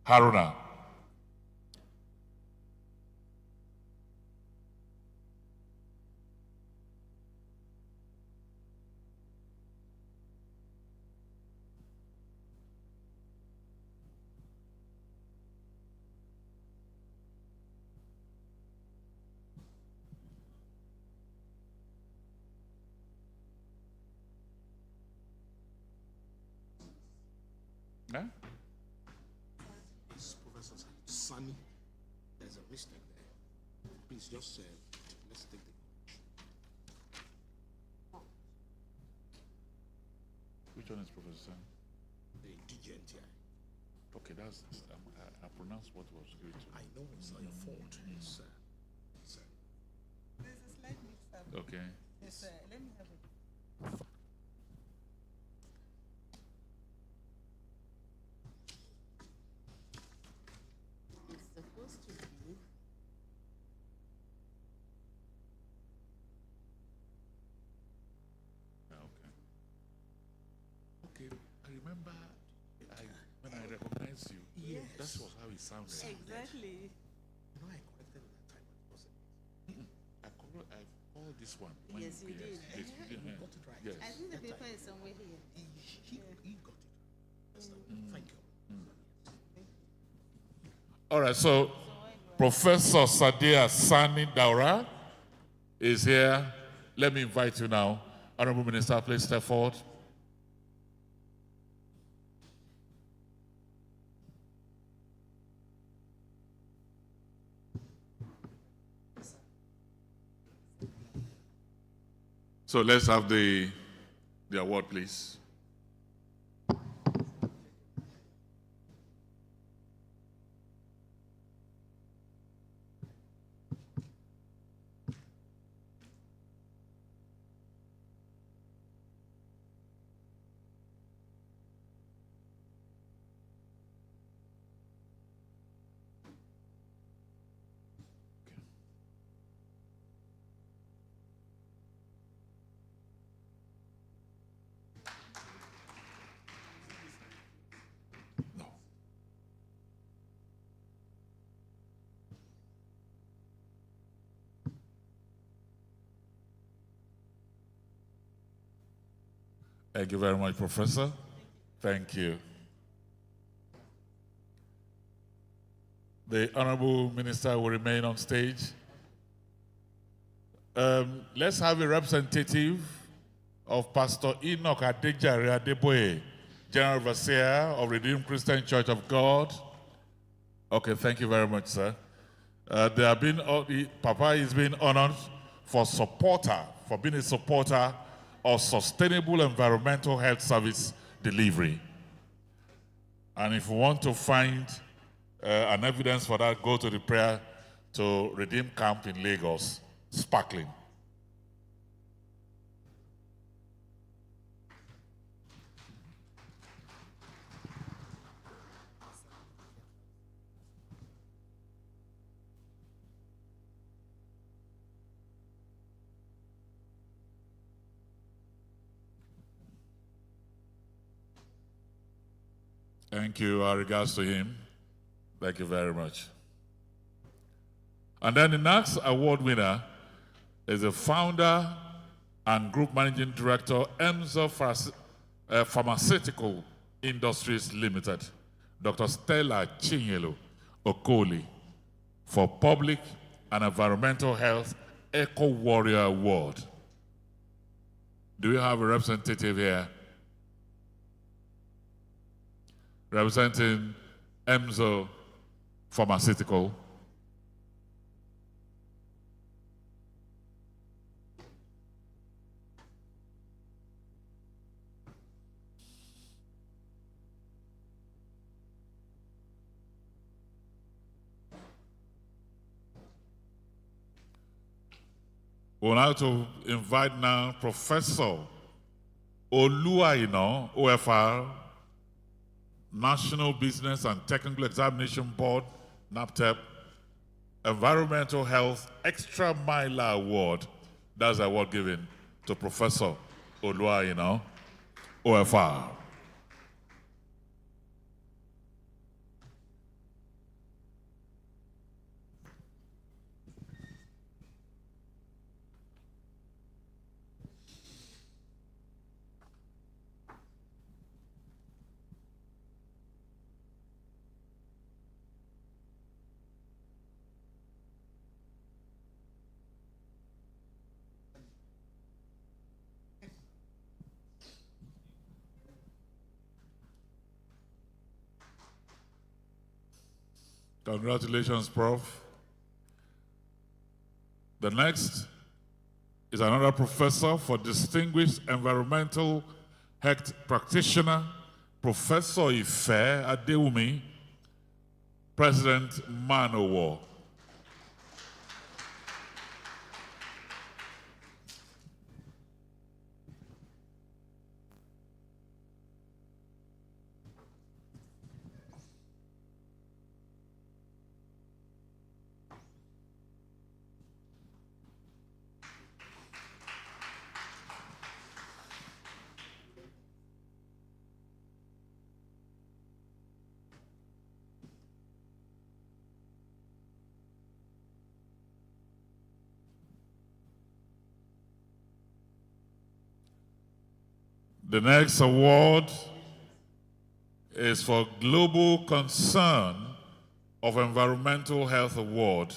Haruna. Yeah? It's Professor Sunny. There's a mistake there. Please just let's take the. Which one is Professor? The DGNTI. Okay, that's I pronounced what was good. I know it's not your fault. It's, There's a slight mix-up. Okay. Yes, let me have it. It's supposed to be. Okay, I remember when I recognized you, Yes. that was how it sounded. Exactly. you know, I corrected at that time. It wasn't. I called this one. Yes, you did. Yes, you did. Got it right. Yes. I think the paper is somewhere here. He got it. Thank you. All right, so Professor Sadia Sani Daura is here. Let me invite you now. Honorable Minister, please step forward. So let's have the award, please. Thank you very much, Professor. Thank you. The Honorable Minister will remain on stage. Let's have a representative of Pastor Enoch Adejare Adeboye, General Overseer of Redeemed Christian Church of God. Okay, thank you very much, sir. Papa is being honored for being a supporter of sustainable environmental health service delivery. And if you want to find an evidence for that, go to the prayer to Redeem Camp in Lagos, sparkling. Thank you. Our regards to him. Thank you very much. And then the next award winner is the founder and group managing director, EMSO Pharmaceutical Industries Limited, Dr. Stella Chinyelu Okoli, for Public and Environmental Health Eco Warrior Award. Do we have a representative here? Representing EMSO Pharmaceutical. We'll now to invite now Professor Oluwaina, OFR, National Business and Technical Examination Board, NAPTEP, Environmental Health Extra Mile Award. That's the award given to Professor Oluwaina, OFR. Congratulations, Prof. The next is another professor for Distinguished Environmental Health Practitioner, Professor Ife Adewumi, President Manowo. The next award is for Global Concern of Environmental Health Award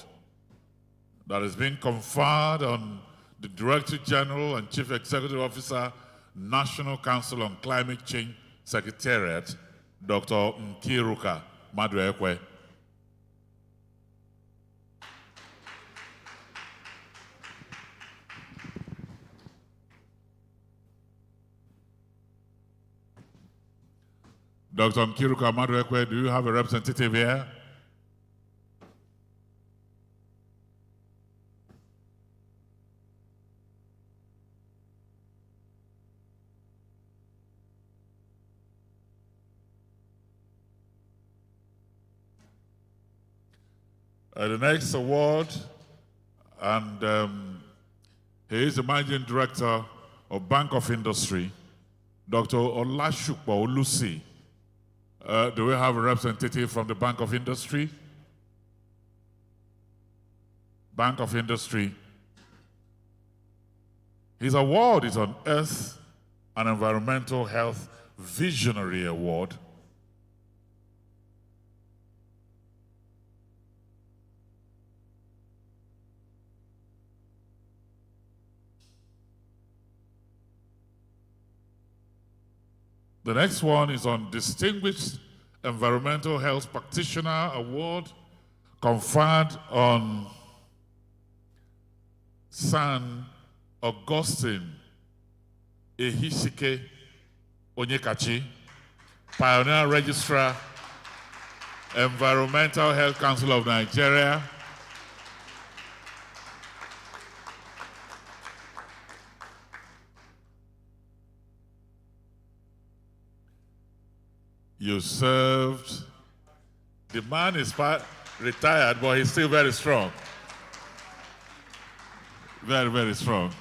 that is being conferred on the Director General and Chief Executive Officer, National Council on Climate Change Secretariat, Dr. Nkiruka Maduekwe. Dr. Nkiruka Maduekwe, do you have a representative here? The next award, and he is the Managing Director of Bank of Industry, Dr. Olashukwa Olusi. Do we have a representative from the Bank of Industry? Bank of Industry. His award is on Earth and Environmental Health Visionary Award. The next one is on Distinguished Environmental Health Practitioner Award, conferred on San Augustine Ehishike Onyekachi, Pioneer Registrar, Environmental Health Council of Nigeria. You served. The man is retired, but he's still very strong. Very, very strong.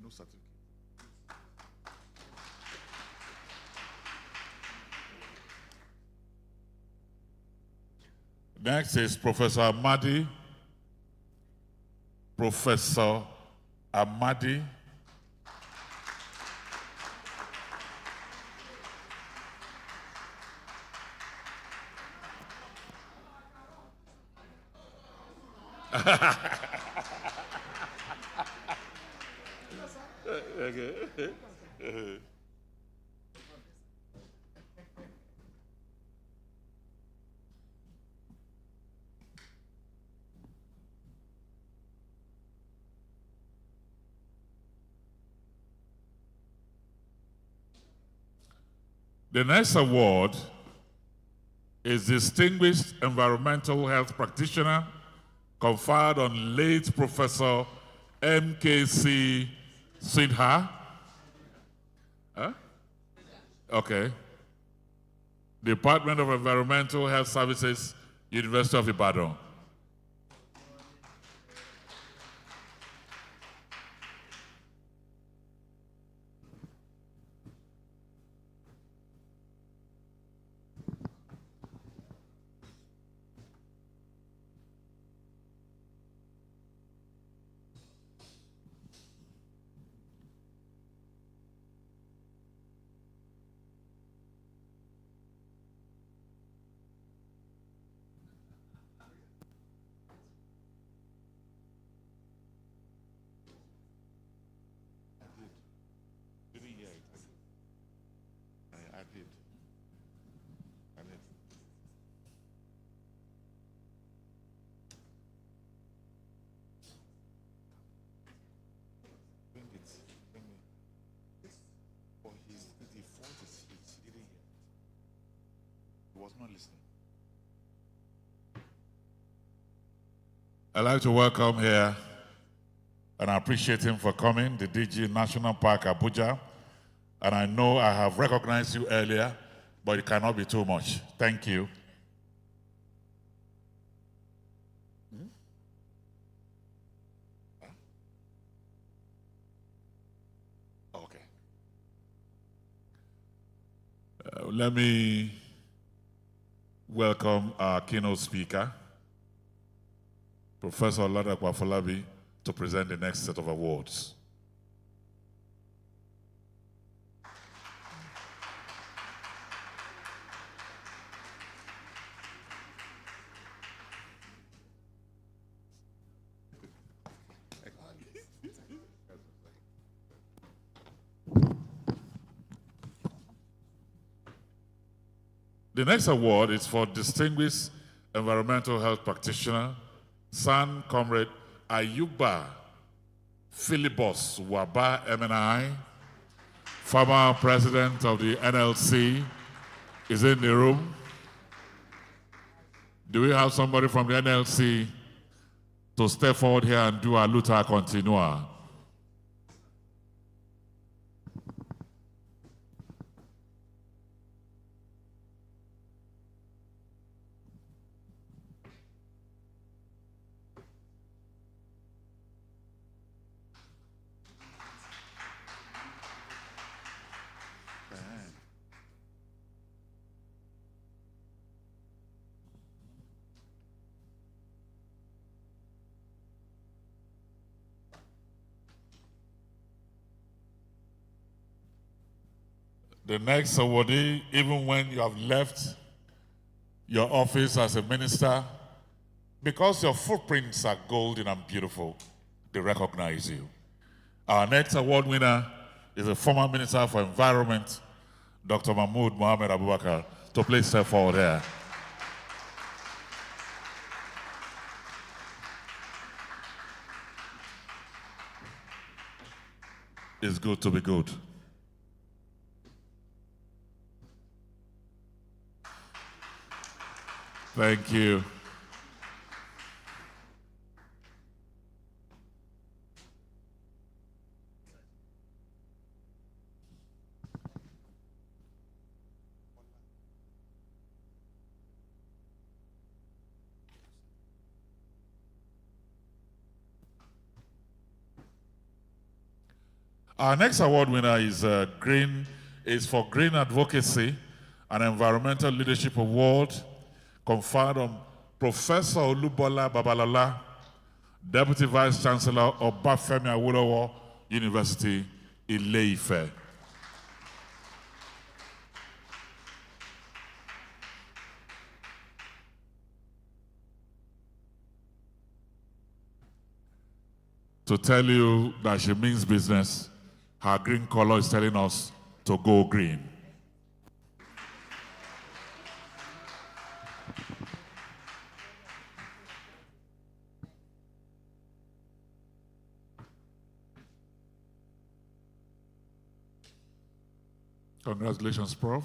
No certificate. Next is Professor Amadi. Professor Amadi. The next award is Distinguished Environmental Health Practitioner, conferred on late Professor M.K.C. Sinha. Huh? Okay. Department of Environmental Health Services, University of Ibadan. Not listening. I'd like to welcome here, and I appreciate him for coming, the DG National Park Abuja. And I know I have recognized you earlier, but it cannot be too much. Thank you. Okay. Let me welcome our keynote speaker, Professor Oladokun Afolabi, to present the next set of awards. The next award is for Distinguished Environmental Health Practitioner, San Comrade Ayuba Philibos Waba MNI, former president of the NLC, is in the room. Do we have somebody from the NLC to step forward here and do a luta continua? The next awardee, even when you have left your office as a minister, because your footprints are golden and beautiful, they recognize you. Our next award winner is the former Minister for Environment, Dr. Mahmoud Mohammed Abubakar, to please step forward here. It's good to be good. Thank you. Our next award winner is for Green Advocacy and Environmental Leadership Award, conferred on Professor Olubola Babalola, Deputy Vice Chancellor of Obafemi Awolowo University, Ile-Ife. To tell you that she means business, her green color is telling us to go green. Congratulations, Prof.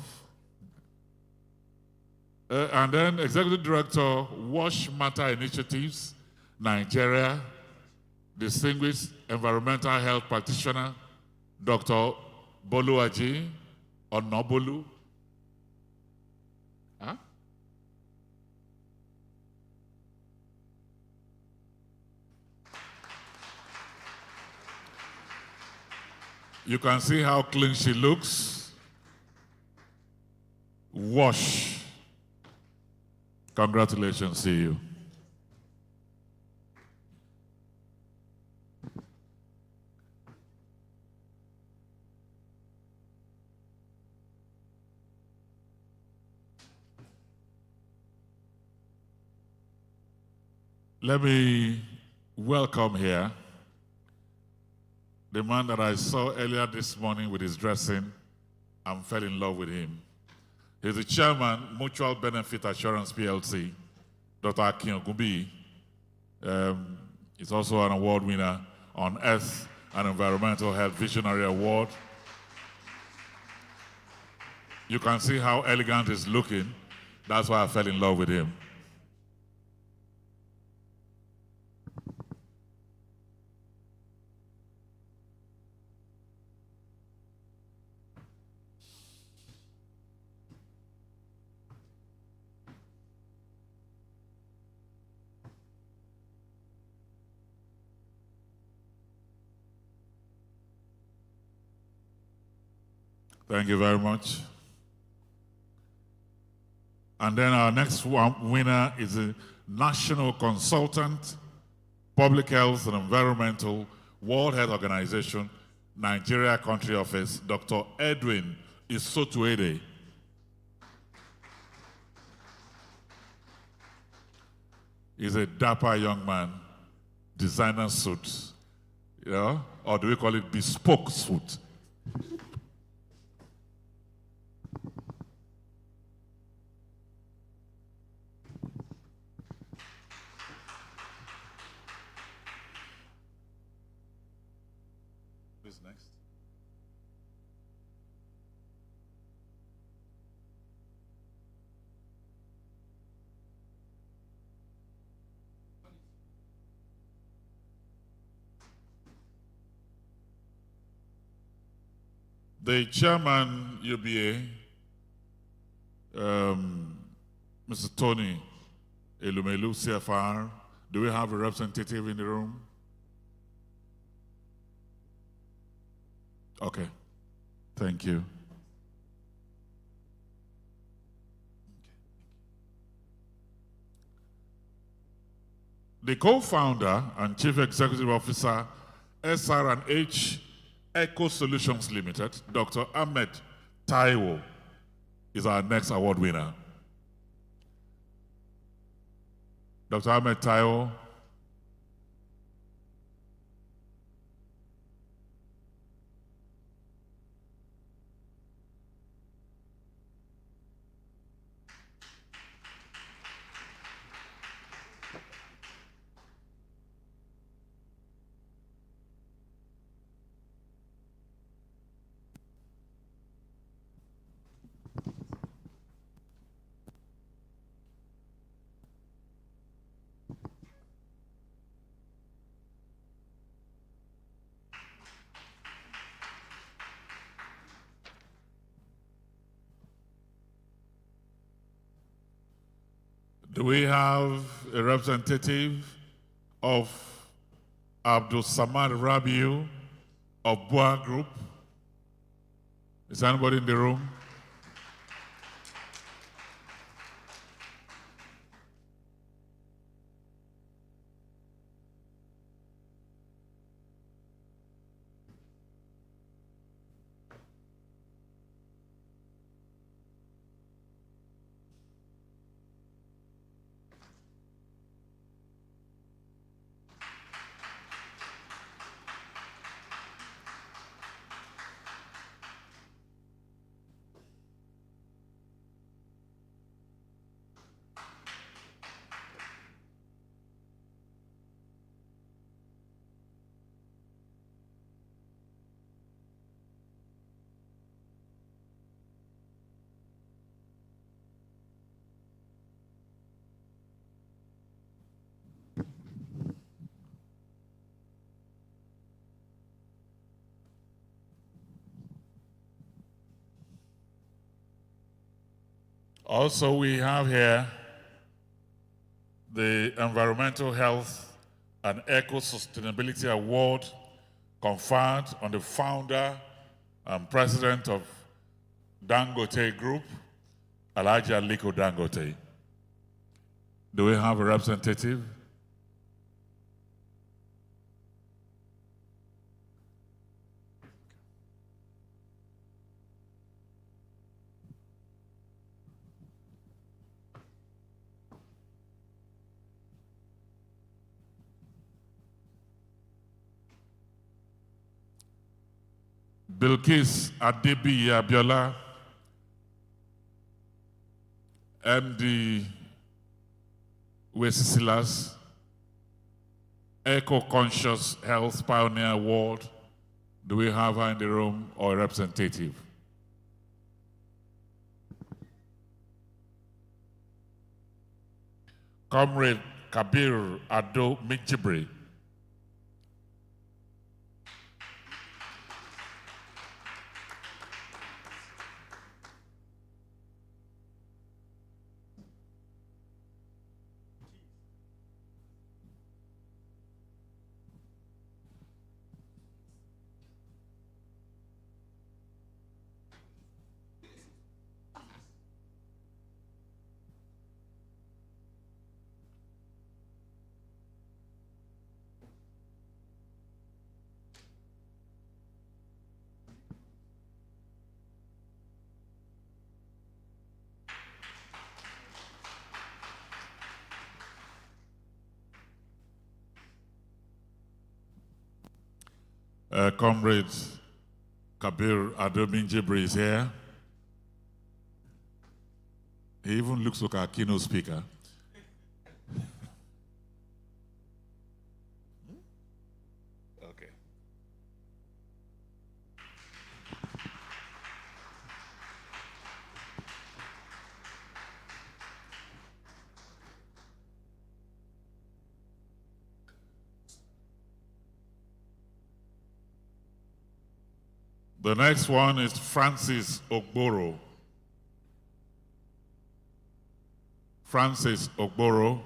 And then Executive Director, Wash Matter Initiatives, Nigeria, Distinguished Environmental Health Practitioner, Dr. Boluaji Onobolu. Huh? You can see how clean she looks. Wash. Congratulations, see you. Let me welcome here the man that I saw earlier this morning with his dressing and fell in love with him. He's the chairman, Mutual Benefit Assurance PLC, Dr. Akin Ogunbi. He's also an award winner on Earth and Environmental Health Visionary Award. You can see how elegant he's looking. That's why I fell in love with him. Thank you very much. And then our next winner is a National Consultant, Public Health and Environmental, World Health Organization, Nigeria Country Office, Dr. Edwin Isotuede. He's a dapper young man, designer suit, you know, or do we call it bespoke suit? Next. The chairman, UBA, Mr. Tony Elumelu, CFR, do we have a representative in the room? Okay, thank you. The co-founder and chief executive officer, SR&H Eco Solutions Limited, Dr. Ahmed Taiwo is our next award winner. Dr. Ahmed Taiwo. Do we have a representative of Abdul Samad Rabiu of BUA Group? Is anybody in the room? Also, we have here the Environmental Health and Eco-Sustainability Award conferred on the founder and president of Dangote Group, Alhaji Aliko Dangote. Do we have a representative? Bilkis Adebi Abiola, MD Wesisilas, Eco-Conscious Health Pioneer Award. Do we have her in the room or a representative? Comrade Kabir Ado Minjibri. Comrade Kabir Adobin Jibri is here. He even looks like a keynote speaker. Okay. The next one is Francis Ogboro. Francis Ogboro.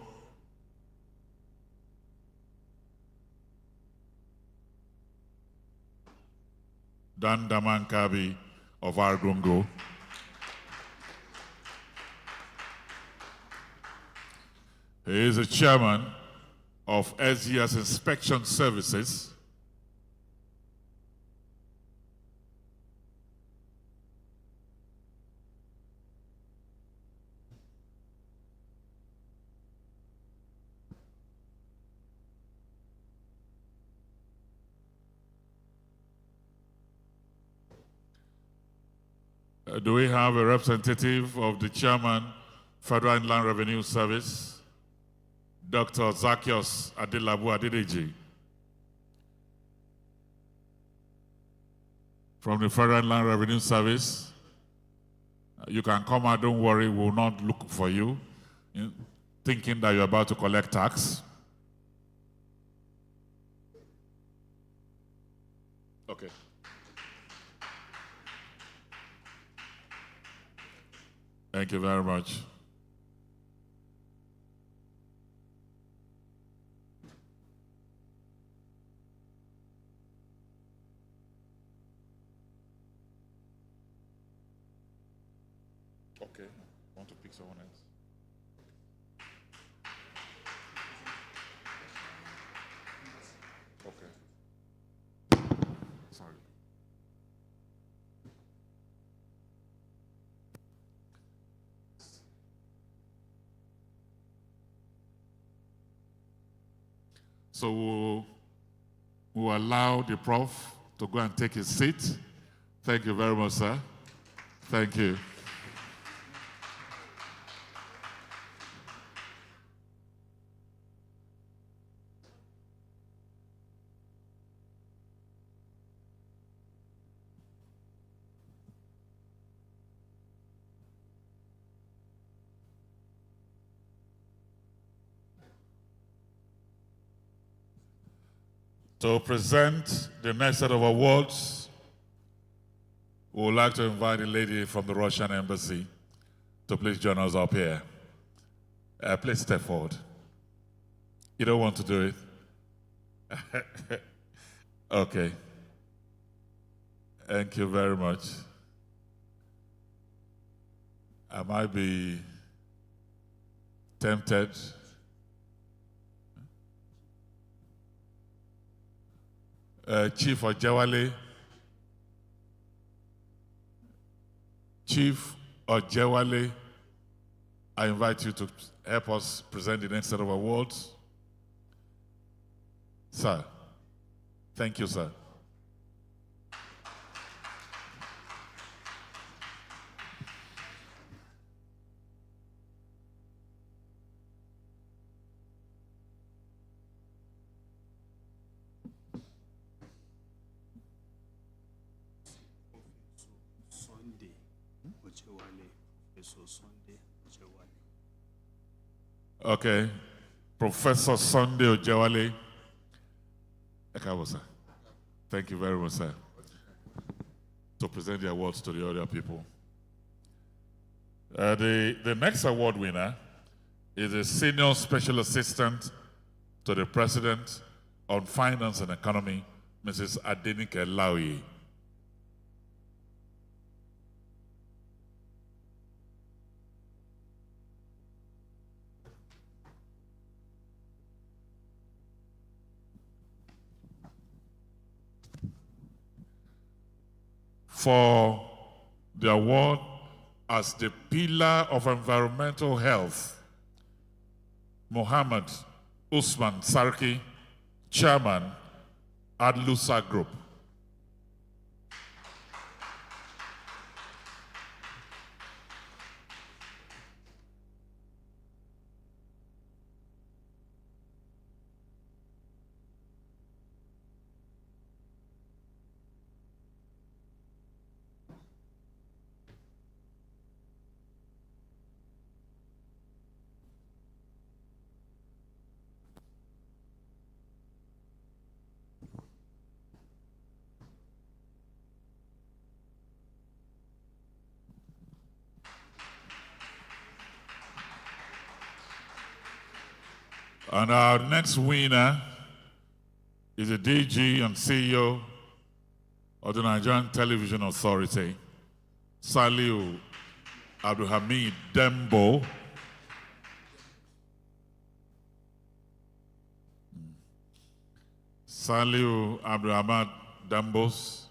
Dan Damankabi of Argungu. He is the chairman of SGS Inspection Services. Do we have a representative of the chairman, Federal Inland Revenue Service, Dr. Zacchaeus Adelabu Adedeji? From the Federal Inland Revenue Service. You can come out, don't worry, we will not look for you, thinking that you're about to collect tax. Okay. Thank you very much. Okay, want to pick someone else? Okay. Sorry. So we'll allow the prof to go and take his seat. Thank you very much, sir. Thank you. To present the next set of awards, we would like to invite a lady from the Russian embassy to please join us up here. Please step forward. You don't want to do it? Okay. Thank you very much. I might be tempted. Chief Ojewale. Chief Ojewale, I invite you to help us present the next set of awards. Sir, thank you, sir. Okay, Professor Sunday Ojewale. Thank you very much, sir, to present the awards to the other people. The next award winner is a Senior Special Assistant to the President on Finance and Economy, Mrs. Adenike Laoye. For the award as the pillar of environmental health, Mohammed Usman Sarki, Chairman, Adlusa Group. And our next winner is the DG and CEO of the Nigerian Television Authority, Saliu Abdulhamid Dembo. Saliu Abdulhamid Dembos,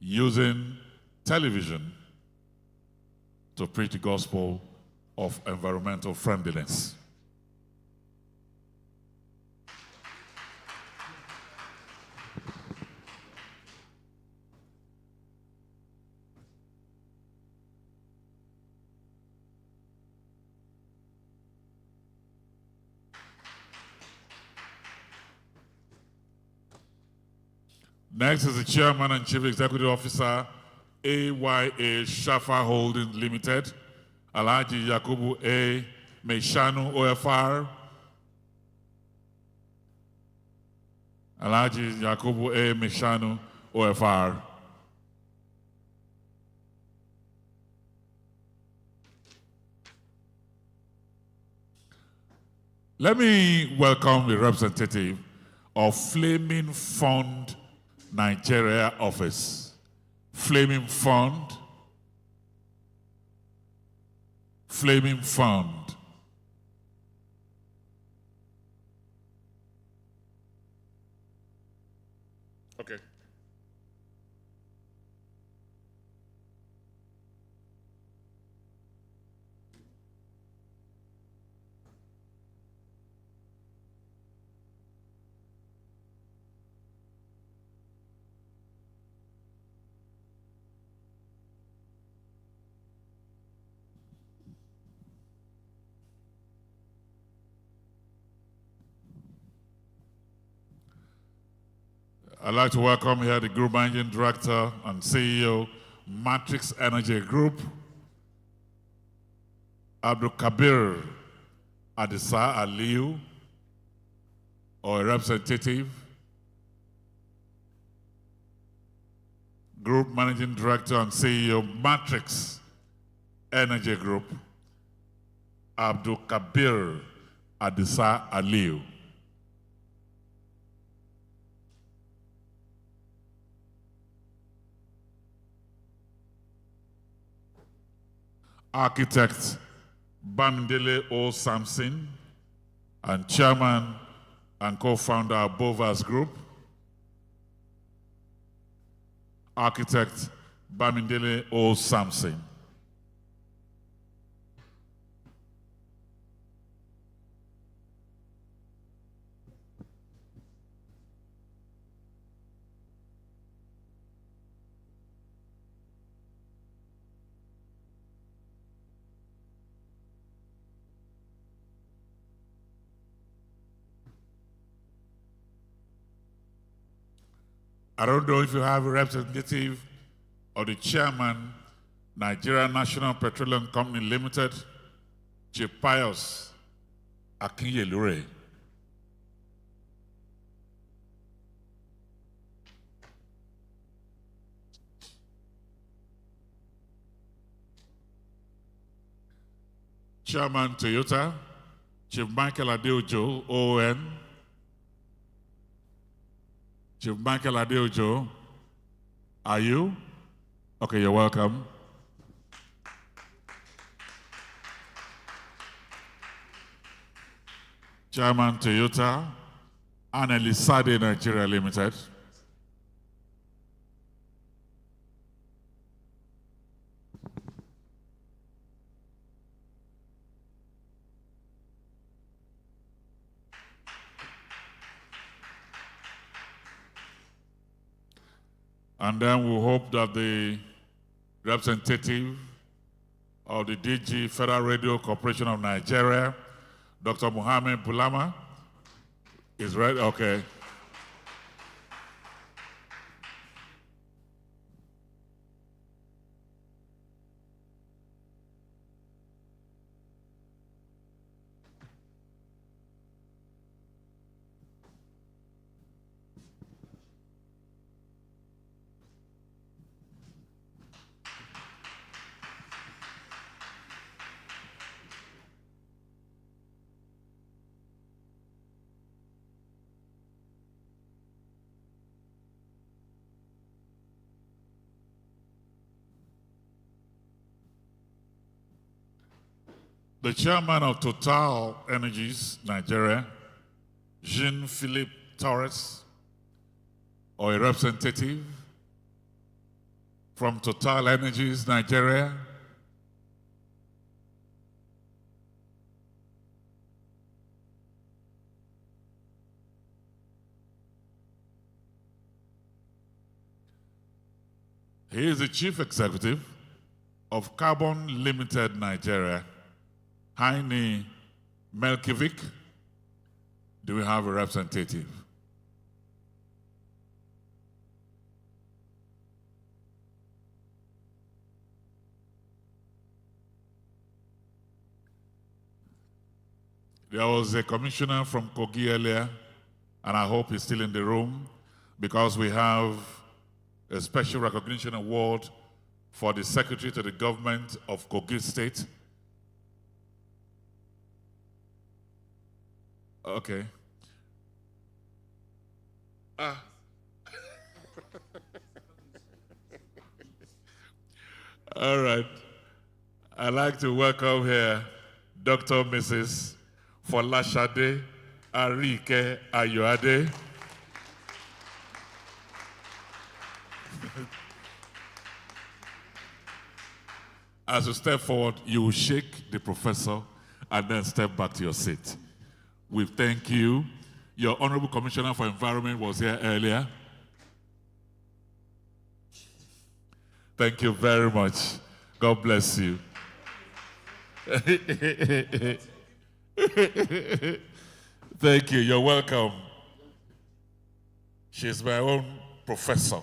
using television to preach the gospel of environmental friendliness. Next is the Chairman and Chief Executive Officer, AYA Shafa Holdings Limited, Alhaji Yakubu A. Meshanu OFR. Alhaji Yakubu A. Meshanu OFR. Let me welcome the representative of Flaming Fund Nigeria office. Flaming Fund. Flaming Fund. Okay. I'd like to welcome here the Group Managing Director and CEO, Matrix Energy Group, Abdul Kabir Adisa Aliu, or a representative, Group Managing Director and CEO, Matrix Energy Group, Abdul Kabir Adisa Aliu. Architect Bamidele O. Samson, and Chairman and co-founder of Bovas Group. Architect Bamidele O. Samson. I don't know if you have a representative of the chairman, Nigeria National Petroleum Company Limited, Chief Pius Akinyelure. Chairman Toyota, Chief Michael Adeojo, ON. Chief Michael Adeojo, are you? Okay, you're welcome. Chairman Toyota, and Elisade Nigeria Limited. And then we hope that the representative of the DG Federal Radio Corporation of Nigeria, Dr. Mohammed Bulama, is ready. Okay. The chairman of Total Energies Nigeria, Jean-Philippe Torres, or a representative from Total Energies Nigeria. He is the chief executive of Carbon Limited Nigeria, Heine Melkiewicz. Do we have a representative? There was a commissioner from Kogi earlier, and I hope he's still in the room, because we have a special recognition award for the Secretary to the Government of Kogi State. Okay. All right. I'd like to welcome here Dr. Mrs. Folashade Arike Ayoade. As you step forward, you will shake the professor and then step back to your seat. We thank you. Your Honorable Commissioner for Environment was here earlier. Thank you very much. God bless you. Thank you. You're welcome. She's my own professor.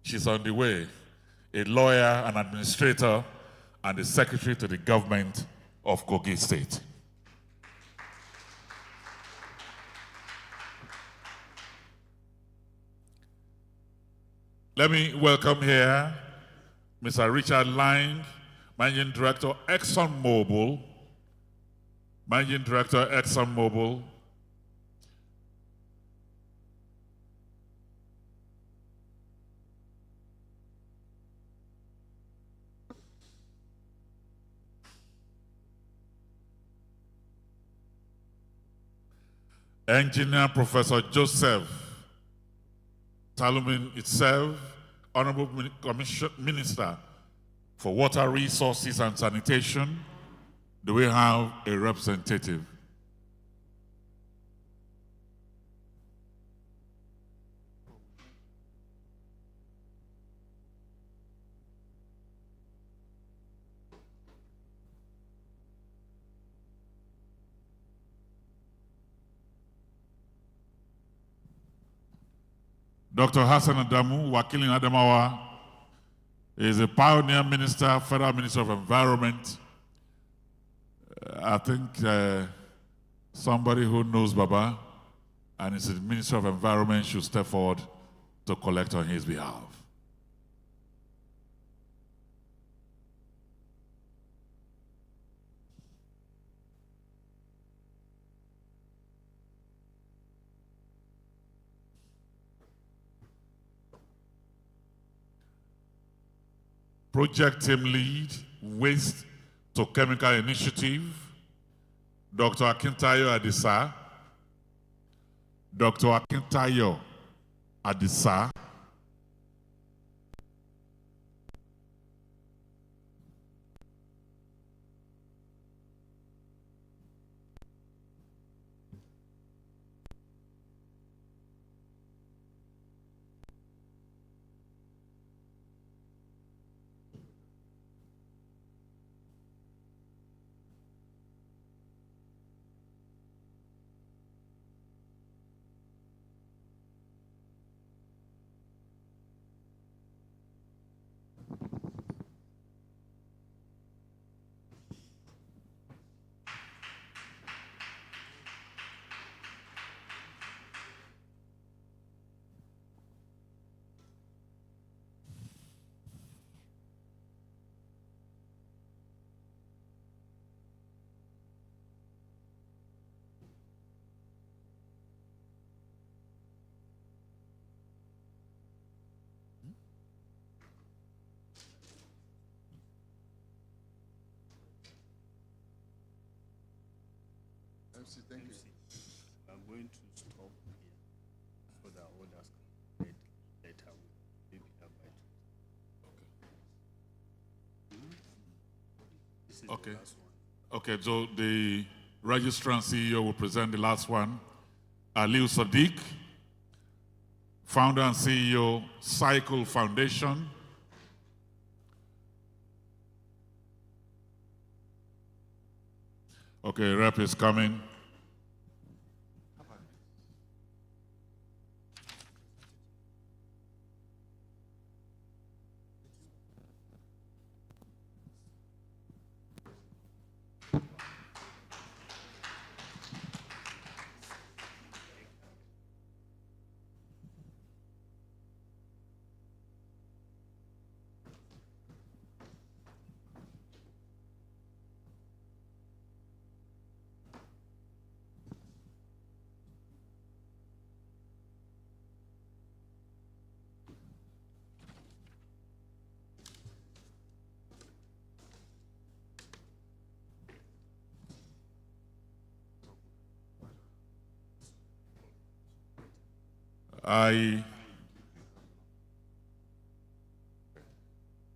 She's on the way. A lawyer, an administrator, and the secretary to the government of Kogi State. Let me welcome here Mr. Richard Line, Managing Director, ExxonMobil. Managing Director, ExxonMobil. Engineer Professor Joseph Talumin itself, Honorable Minister for Water Resources and Sanitation. Do we have a representative? Dr. Hassan Adamu, Wakilin Adamawa, is a pioneer minister, Federal Minister of Environment. I think somebody who knows Baba and is the Minister of Environment should step forward to collect on his behalf. Project Team Lead, Waste to Chemical Initiative, Dr. Akintayo Adisa. Dr. Akintayo Adisa. MC, thank you. I'm going to stop here so that others can get later with maybe This is Okay. the last one. Okay, so the Registrar and CEO will present the last one. Aliu Sadiq, Founder and CEO, Cycle Foundation. Okay, rep is coming.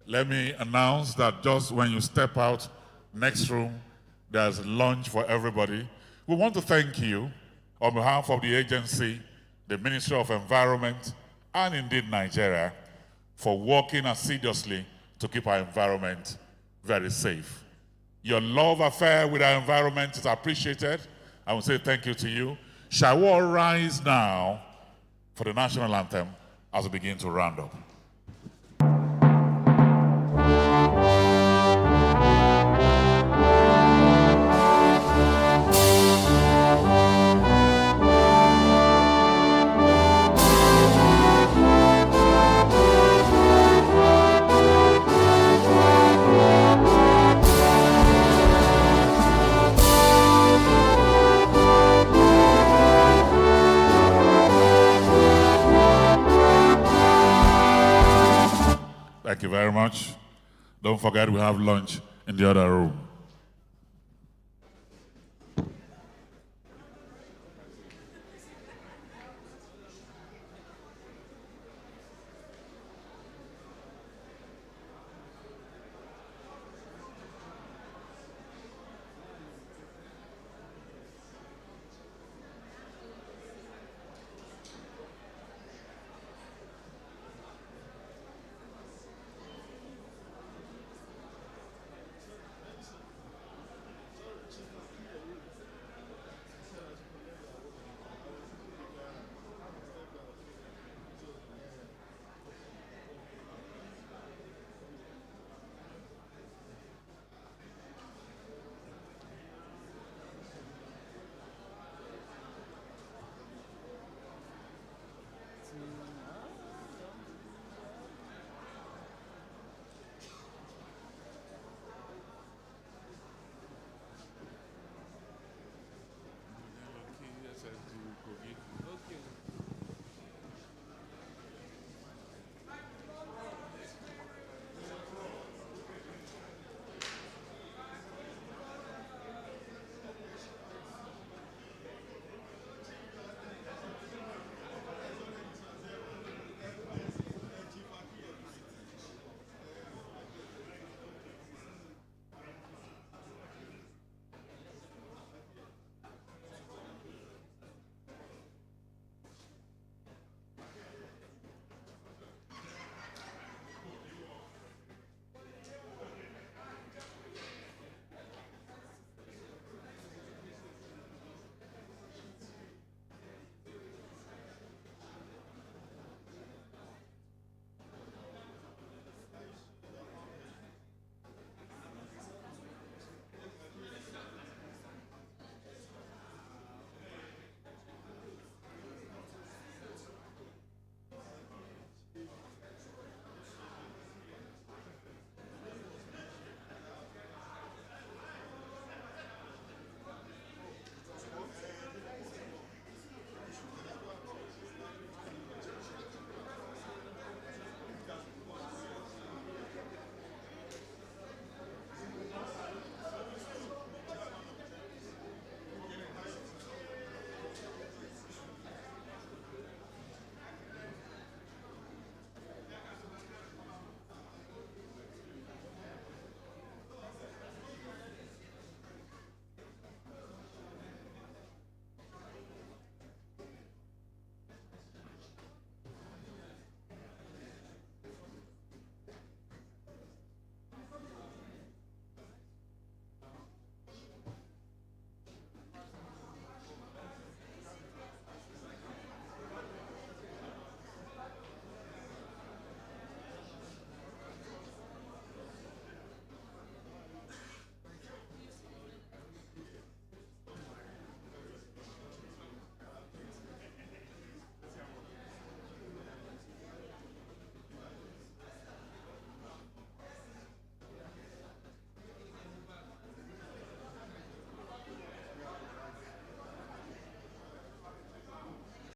Let me announce that just when you step out, next room, there's lunch for everybody. We want to thank you on behalf of the agency, the Ministry of Environment, and indeed Nigeria, for working assiduously to keep our environment very safe. Your love affair with our environment is appreciated. I will say thank you to you. Shall we all rise now for the national anthem as we begin to round up? Thank you very much. Don't forget we have lunch in the other room.